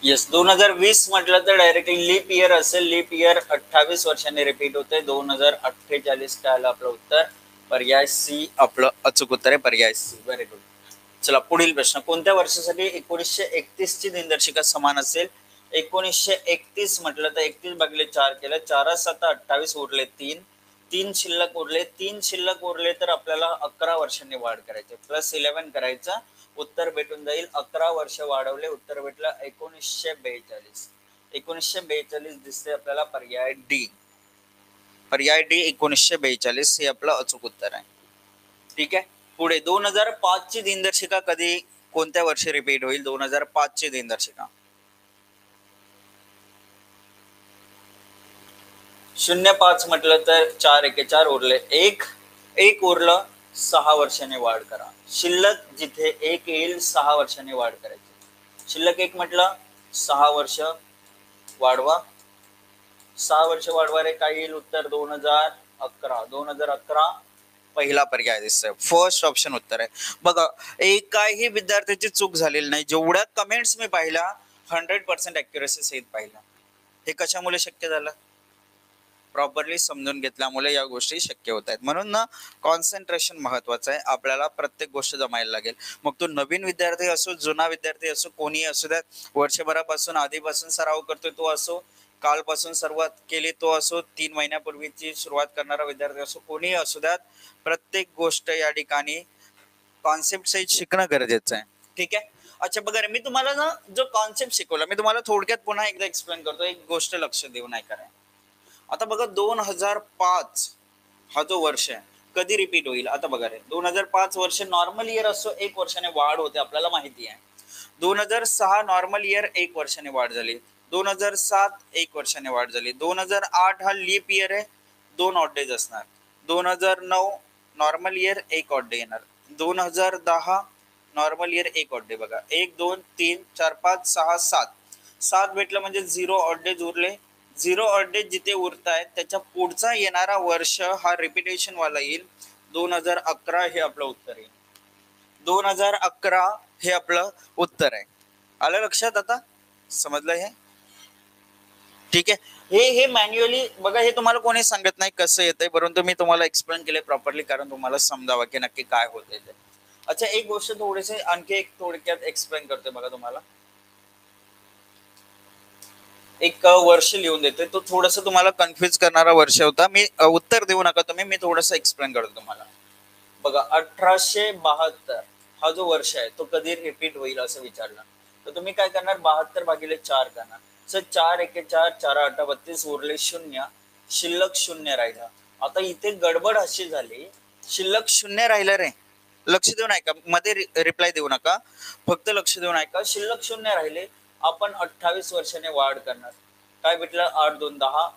येस, 2020 म्हटलं तर डायरेक्टली लीप इयर असेल. लीप इयर 28 वर्षांनी रिपीट होते. 2048 काय आलं आपलं उत्तर? पर्याय सी आपलं अचूक उत्तर आहे, पर्याय सी. Very good. चला पुढील प्रश्न, कोणत्या वर्षासाठी 1931 ची दिनदर्शिका समान असेल? 1931 म्हटलं तर 31/4 केलं, 4 7 28 उरले 3, 3 शिल्लक उरले, 3 शिल्लक उरले तर आपल्याला 11 वर्षांनी वाढ करायची, प्लस 11 करायचं, उत्तर भेटून जाईल. 11 वर्ष वाढवले, उत्तर भेटलं 1942. 1942 दिसते आपल्याला, पर्याय डी. पर्याय डी 1942 हे आपलं अचूक उत्तर आहे. ठीक आहे. पुढे 2005 ची दिनदर्शिका कधी, कोणत्या वर्षी रिपीट होईल? 2005 ची दिनदर्शिका 05 म्हटलं तर 4 एके 4 उरले 1, 1 उरलं, 6 वर्षांनी वाढ करा. शिल्लक जिथे 1 येईल 6 वर्षांनी वाढ करायची. शिल्लक 1 म्हटलं 6 वर्ष वाढवा, 6 वर्ष वाढवा रे, काय येईल उत्तर? 2011. 2011 पहिला पर्याय दिसतोय, फर्स्ट ऑप्शन उत्तर आहे. बघा एकाही विद्यार्थ्याची चूक झालेली नाही. जेवढ्या कमेंट्स मी पाहिल्या 100% अॅक्युरसी सहित पाहिल्या. हे कशामुळे शक्य झालं? प्रॉपरली समजून घेतल्यामुळे या गोष्टी शक्य होत आहेत. म्हणून ना कॉन्सन्ट्रेशन महत्वाचं आहे. आपल्याला प्रत्येक गोष्ट जमायला लागेल. मग तो नवीन विद्यार्थी असो, जुना विद्यार्थी असो, कोणी असू द्या, वर्षभरापासून आधीपासून सराव करतोय तो असो, कालपासून सुरुवात केली तो असो, 3 महिन्यापूर्वीची सुरुवात करणारा विद्यार्थी असो, कोणीही असू द्यात, प्रत्येक गोष्ट या ठिकाणी कॉन्सेप्ट सहित शिकणं गरजेचं आहे. ठीक आहे. अच्छा बघा रे, मी तुम्हाला ना जो कॉन्सेप्ट शिकवला मी तुम्हाला थोडक्यात पुन्हा एकदा एक्सप्लेन करतो. एक गोष्ट लक्ष देऊन ऐका. आता बघा 2005 हा जो वर्ष आहे कधी रिपीट होईल? आता बघा रे, 2005 वर्ष नॉर्मल इयर असो, 1 वर्षाने वाढ होते, आपल्याला माहिती आहे. 2006 नॉर्मल इयर 1 वर्षाने वाढ झाली. 2007 1 वर्षाने वाढ झाली. 2008 हा लीप इयर आहे, 2 ऑड डेज असणार. 2009 नॉर्मल इयर 1 ऑड डे येणार. 2010 नॉर्मल इयर 1 ऑड डे. बघा 1 2 3 4 5 6 7, 7 भेटलं म्हणजे 0 ऑड डेज उरले. 0 ऑड डेज जिथे उरतायत त्याच्या पुढचा येणारा वर्ष हा रिपिटेशन वाला येईल. 2011 हे आपलं उत्तर येईल. 2011 हे आपलं उत्तर आहे. आलं लक्षात? आता समजलं हे? ठीक आहे. हे मॅन्युअली बघा, हे तुम्हाला कोणी सांगत नाही कसं येतंय, परंतु मी तुम्हाला एक्सप्लेन केले प्रॉपरली, कारण तुम्हाला समजावं की नक्की काय होतंय ते. अच्छा एक गोष्ट थोडेसे आणखी एक थोडक्यात एक्सप्लेन करतोय बघा तुम्हाला. एक वर्ष लिहून देतोय, तो थोडस तुम्हाला कन्फ्युज करणारा वर्ष होता. मी उत्तर देऊ नका तुम्ही, मी थोडस एक्सप्लेन करतो तुम्हाला. बघा 1872 हा जो वर्ष आहे तो कधी रिपीट होईल असं विचारलं तर तुम्ही काय करणार? 72/4 करणार. सर 4 एके 4, 4 8 32 उरले 0, शिल्लक 0 राहिला. आता इथे गडबड अशी झाली, शिल्लक 0 राहिलं रे. लक्ष देऊन ऐका, मध्ये रिप्लाय देऊ नका, फक्त लक्ष देऊन ऐका. शिल्लक 0 राहिले, आपण 28 वर्षाने वाढ करणार. काय भेटलं? 8 2 10,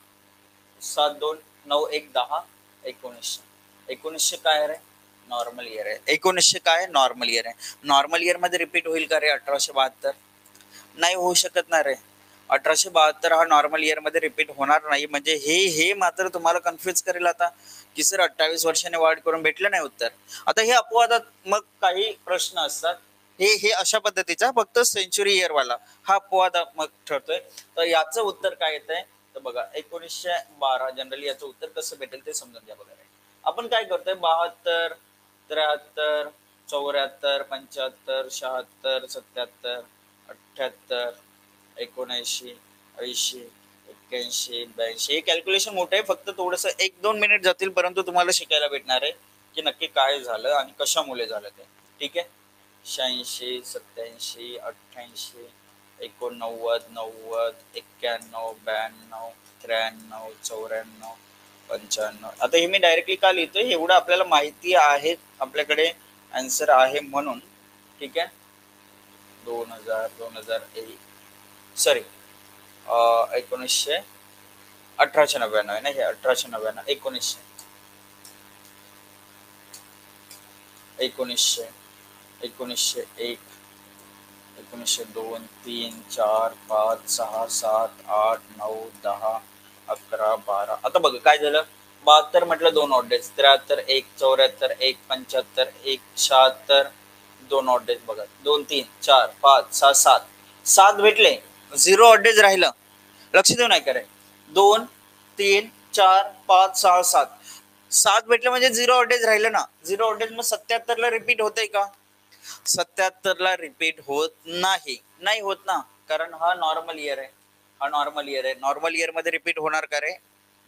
7 2 9 1 10, 1900. 1900 काय रे? नॉर्मल इयर आहे. 1900 काय नॉर्मल इयर आहे. नॉर्मल इयर मध्ये रिपीट होईल का रे 1872? नाही होऊ शकत ना रे. 1872 हा नॉर्मल इयर मध्ये रिपीट होणार नाही. म्हणजे हे मात्र तुम्हाला कन्फ्युज करेल आता की सर 28 वर्षाने वाढ करून भेटलं नाही उत्तर. आता हे अपवादात मग काही प्रश्न असतात. हे हे अशा पद्धतीचा फक्त सेंचुरी इयर वाला हा अपवाद मग ठरतोय. तर याचं उत्तर काय येत आहे तर बघा 1912. जनरली याचं उत्तर कसं भेटेल ते समजून घ्या. बघा आपण काय करतोय 72, 73, 74, 75, 76, 77, 78, 79, 80, 81, 82. हे कॅल्क्युलेशन मोठं आहे. फक्त थोडस 1-2 मिनिट जातील परंतु तुम्हाला शिकायला भेटणार आहे की नक्की काय झालं आणि कशामुळे झालं ते. ठीक आहे. 86, 87, 88, 89, 90, 91, 92, 93, 94, 95. आता हे मी डायरेक्टली का लिहितोय एवढं आपल्याला माहिती आहे आपल्याकडे आन्सर आहे म्हणून. ठीक आहे. 2000, 2001 सॉरी 1900 1899 आहे ना हे 1899 1900 1900 1901 1902 3 4 5 6 7 8 9 10 11 12. आता बघा काय झालं 72 म्हटलं 2 ऑड डेज. 73 1 74 1 75 1 76 2 odd days. बघा 2 3 4 5 6 7 7 भेटले 0 ऑड डेज राहिलं. लक्ष देऊ नाही करे 2 3 4 5 6 7 7 भेटले म्हणजे 0 ऑड डेज राहिलं ना. 0 ऑड डेज मग 77 ला रिपीट होतंय का? 77 ला रिपीट होत नाही. नाही होत ना कारण हा नॉर्मल इयर आहे. हा नॉर्मल इयर आहे. नॉर्मल इयर मध्ये रिपीट होणार का रे?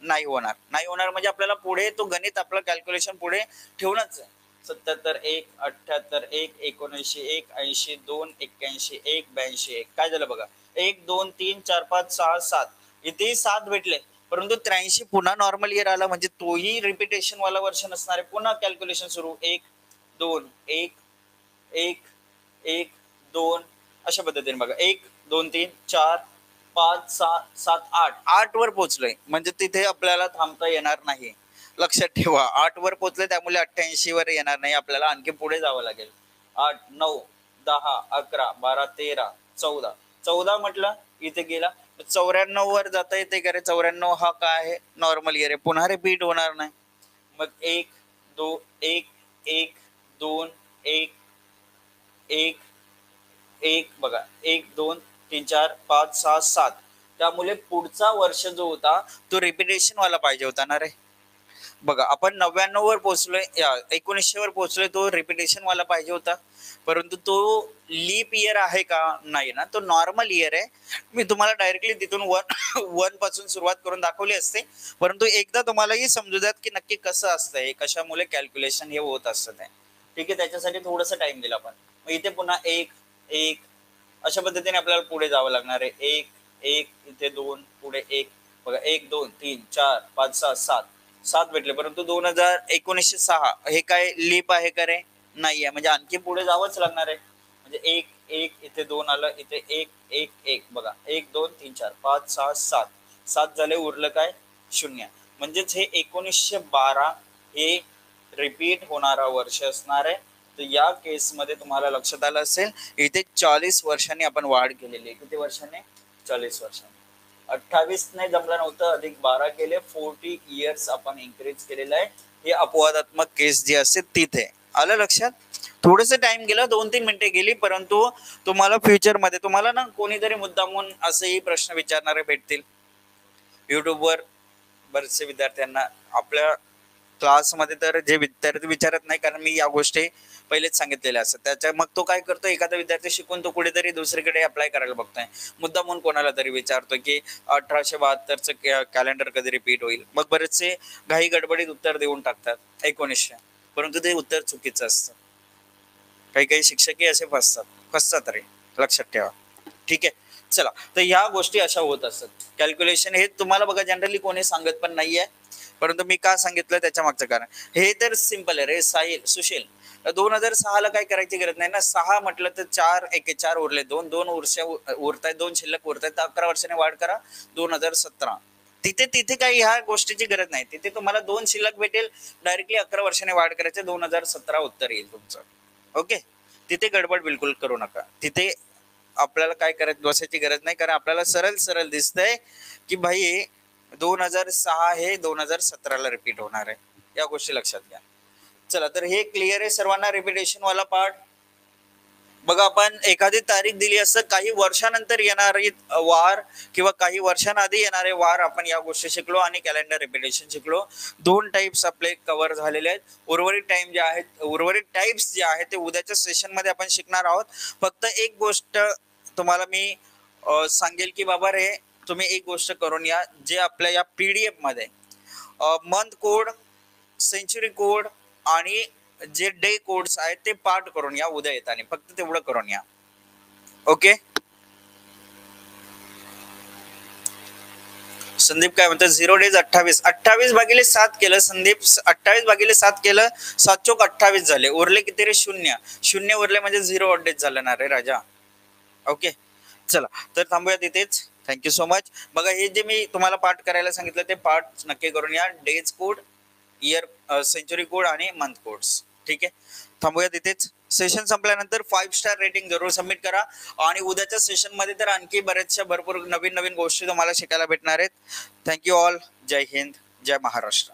नाही होणार. नाही होणार म्हणजे आपल्याला पुढे तो गणित आपलं कॅल्क्युलेशन पुढे ठेवणंच आहे. 77 1 78 1 79 1 80 2 81 1 82 1 काय झालं बघा 1 2 3 4 5 6 7 इथेही 7 भेटले परंतु 83 पुन्हा नॉर्मल इयर आला म्हणजे तोही रिपिटेशन वाला वर्ष नसणार आहे. पुन्हा कॅल्क्युलेशन सुरू 1 2 1 1 1 2 अशा पद्धतीने बघा 1 2 3 4 5 6 7 8 8 वर पोहोचलोय म्हणजे तिथे आपल्याला थांबता येणार नाही. लक्षात ठेवा 8 वर पोहोचले त्यामुळे 88 वर येणार नाही. आपल्याला आणखी पुढे जावं लागेल. 8 9 10 11 12 13 14 14 म्हटलं इथे गेला 94 वर जाता येते का रे? 94 हा काय आहे नॉर्मल इयर आहे. पुन्हा रिपीट होणार नाही. मग 1 2 1 1 2 1 1 1 बघा 1 2 3 4 5 6 7 त्यामुळे पुढचा वर्ष जो होता तो रिपिटेशन वाला पाहिजे होता ना रे. बघा आपण 99 वर पोहोचलोय 1900 वर पोहोचलोय तो रिपिटेशन वाला पाहिजे होता परंतु तो लीप इयर आहे का? नाही ना. तो नॉर्मल इयर आहे. मी तुम्हाला डायरेक्टली तिथून वन पासून सुरुवात करून दाखवली असते परंतु एकदा तुम्हालाही समजू द्यात की नक्की कसं असतं हे कशामुळे कॅल्क्युलेशन हे होत असतं ते. ठीक आहे. त्याच्यासाठी थोडस टाइम दिला आपण. मग इथे पुन्हा 1 1 अशा पद्धतीने आपल्याला पुढे जावं लागणार आहे. 1 1 इथे 2 पुढे 1 बघा 1 2 3 4 5 6 7 7 भेटले परंतु 1906 हे काय लीप आहे का रे? नाही आहे म्हणजे आणखी पुढे जावंच लागणार आहे. म्हणजे 1 1 इथे 2 आलं इथे 1 1 1 बघा 1 2 3 4 5 6 7 7 झाले उरलं काय 0. म्हणजेच हे 1912 हे रिपीट होणारा वर्ष असणार आहे. तर या केस मध्ये तुम्हाला लक्षात आलं असेल इथे 40 वर्षांनी आपण वाढ केलेली आहे. किती वर्षांनी? 40 वर्षांनी. 28 ने जमलं नव्हतं अधिक 12 केले 40 इयर्स आपण इन्क्रीज केलेलं आहे. हे अपवादात्मक केस जी असते तिथे आलं लक्षात. थोडस टाइम गेला 2-3 मिनिटे गेली परंतु तुम्हाला फ्युचर मध्ये तुम्हाला ना कोणीतरी मुद्दामून असेही प्रश्न विचारणारे भेटतील युट्यूबवर. बरेचसे विद्यार्थ्यांना आपल्या क्लासमध्ये तर जे विद्यार्थी विचारत नाही कारण मी या गोष्टी पहिलेच सांगितलेल्या असतात. त्याच्या मग तो काय करतो एखादा विद्यार्थी शिकून तो कुठेतरी दुसरीकडे अप्लाय करायला बघतोय. मुद्दा म्हणून कोणाला तरी विचारतो की 1872चं कॅलेंडर कधी रिपीट होईल. मग बरेचसे घाई गडबडीत उत्तर देऊन टाकतात 1900 परंतु ते उत्तर चुकीचं असतं. काही काही शिक्षकही असे फसतात रे. लक्षात ठेवा. ठीक आहे. चला तर ह्या गोष्टी अशा होत असतात. कॅल्क्युलेशन हे तुम्हाला बघा जनरली कोणी सांगत पण नाहीये परंतु मी का सांगितलं त्याच्या मागचं कारण हे तर सिंपल आहे रे. सुशील 2006 ला काय करायची गरज नाही ना. 6 म्हटलं तर 4 1 4 उरले 2 2 वर्ष उरतायत 2 शिल्लक उरतायत 11 वर्षाने वाढ करा 2017 तिथे तिथे काही ह्या गोष्टीची गरज नाही. तिथे तुम्हाला 2 शिल्लक भेटेल, डायरेक्टली 11 वर्षाने वाढ करायचे, 2017 उत्तर येईल तुमचं. ओके, तिथे गडबड बिलकुल करू नका. तिथे आपल्याला काय करत बसायची गरज नाही, कारण आपल्याला सरळ सरळ दिसतंय की भाई 2006 हे 2017ला रिपीट होणार आहे. या गोष्टी लक्षात घ्या. चला, तर हे क्लिअर आहे सर्वांना रिपिटेशन वाला पार्ट. बघा, आपण एखादी तारीख दिली असं काही वर्षानंतर येणारी वार किंवा काही वर्षांआधी येणारे वार आपण या गोष्टी शिकलो आणि कॅलेंडर रिपिटेशन शिकलो. 2 टाइप्स आपले कव्हर झालेले आहेत. उर्वरित टाइप्स जे आहेत ते उद्याच्या सेशन मध्ये आपण शिकणार आहोत. फक्त एक गोष्ट तुम्हाला मी सांगेल की बाबा रे, तुम्ही एक गोष्ट करून या, जे आपल्या या पीडीएफ मध्ये मंथ कोड, सेंचुरी कोड आणि जे डे कोड्स आहेत ते पाठ करून या उद्या येताना. फक्त तेवढं करून या. ओके, संदीप काय म्हणतात, 0 डेज 28/7 केलं संदीप. 28/7 केलं, 7 चोक 28 झाले. उरले किती रे? 0 0 उरले म्हणजे 0 ऑड डेज झालं ना रे राजा. ओके, चला तर थांबूया तिथेच. Thank you so much. बघा, हे जे मी तुम्हाला पाठ करायला सांगितलं ते पाठ नक्की करून या. Days code, year, century code आणि मंथ कोड्स. ठीक आहे, थांबूया तिथेच. सेशन संपल्यानंतर 5 स्टार रेटिंग जरूर सबमिट करा. आणि उद्याच्या सेशन मध्ये तर आणखी बऱ्याचशा भरपूर नवीन नवीन गोष्टी तुम्हाला शिकायला भेटणार आहेत. Thank you all. जय हिंद, जय महाराष्ट्र.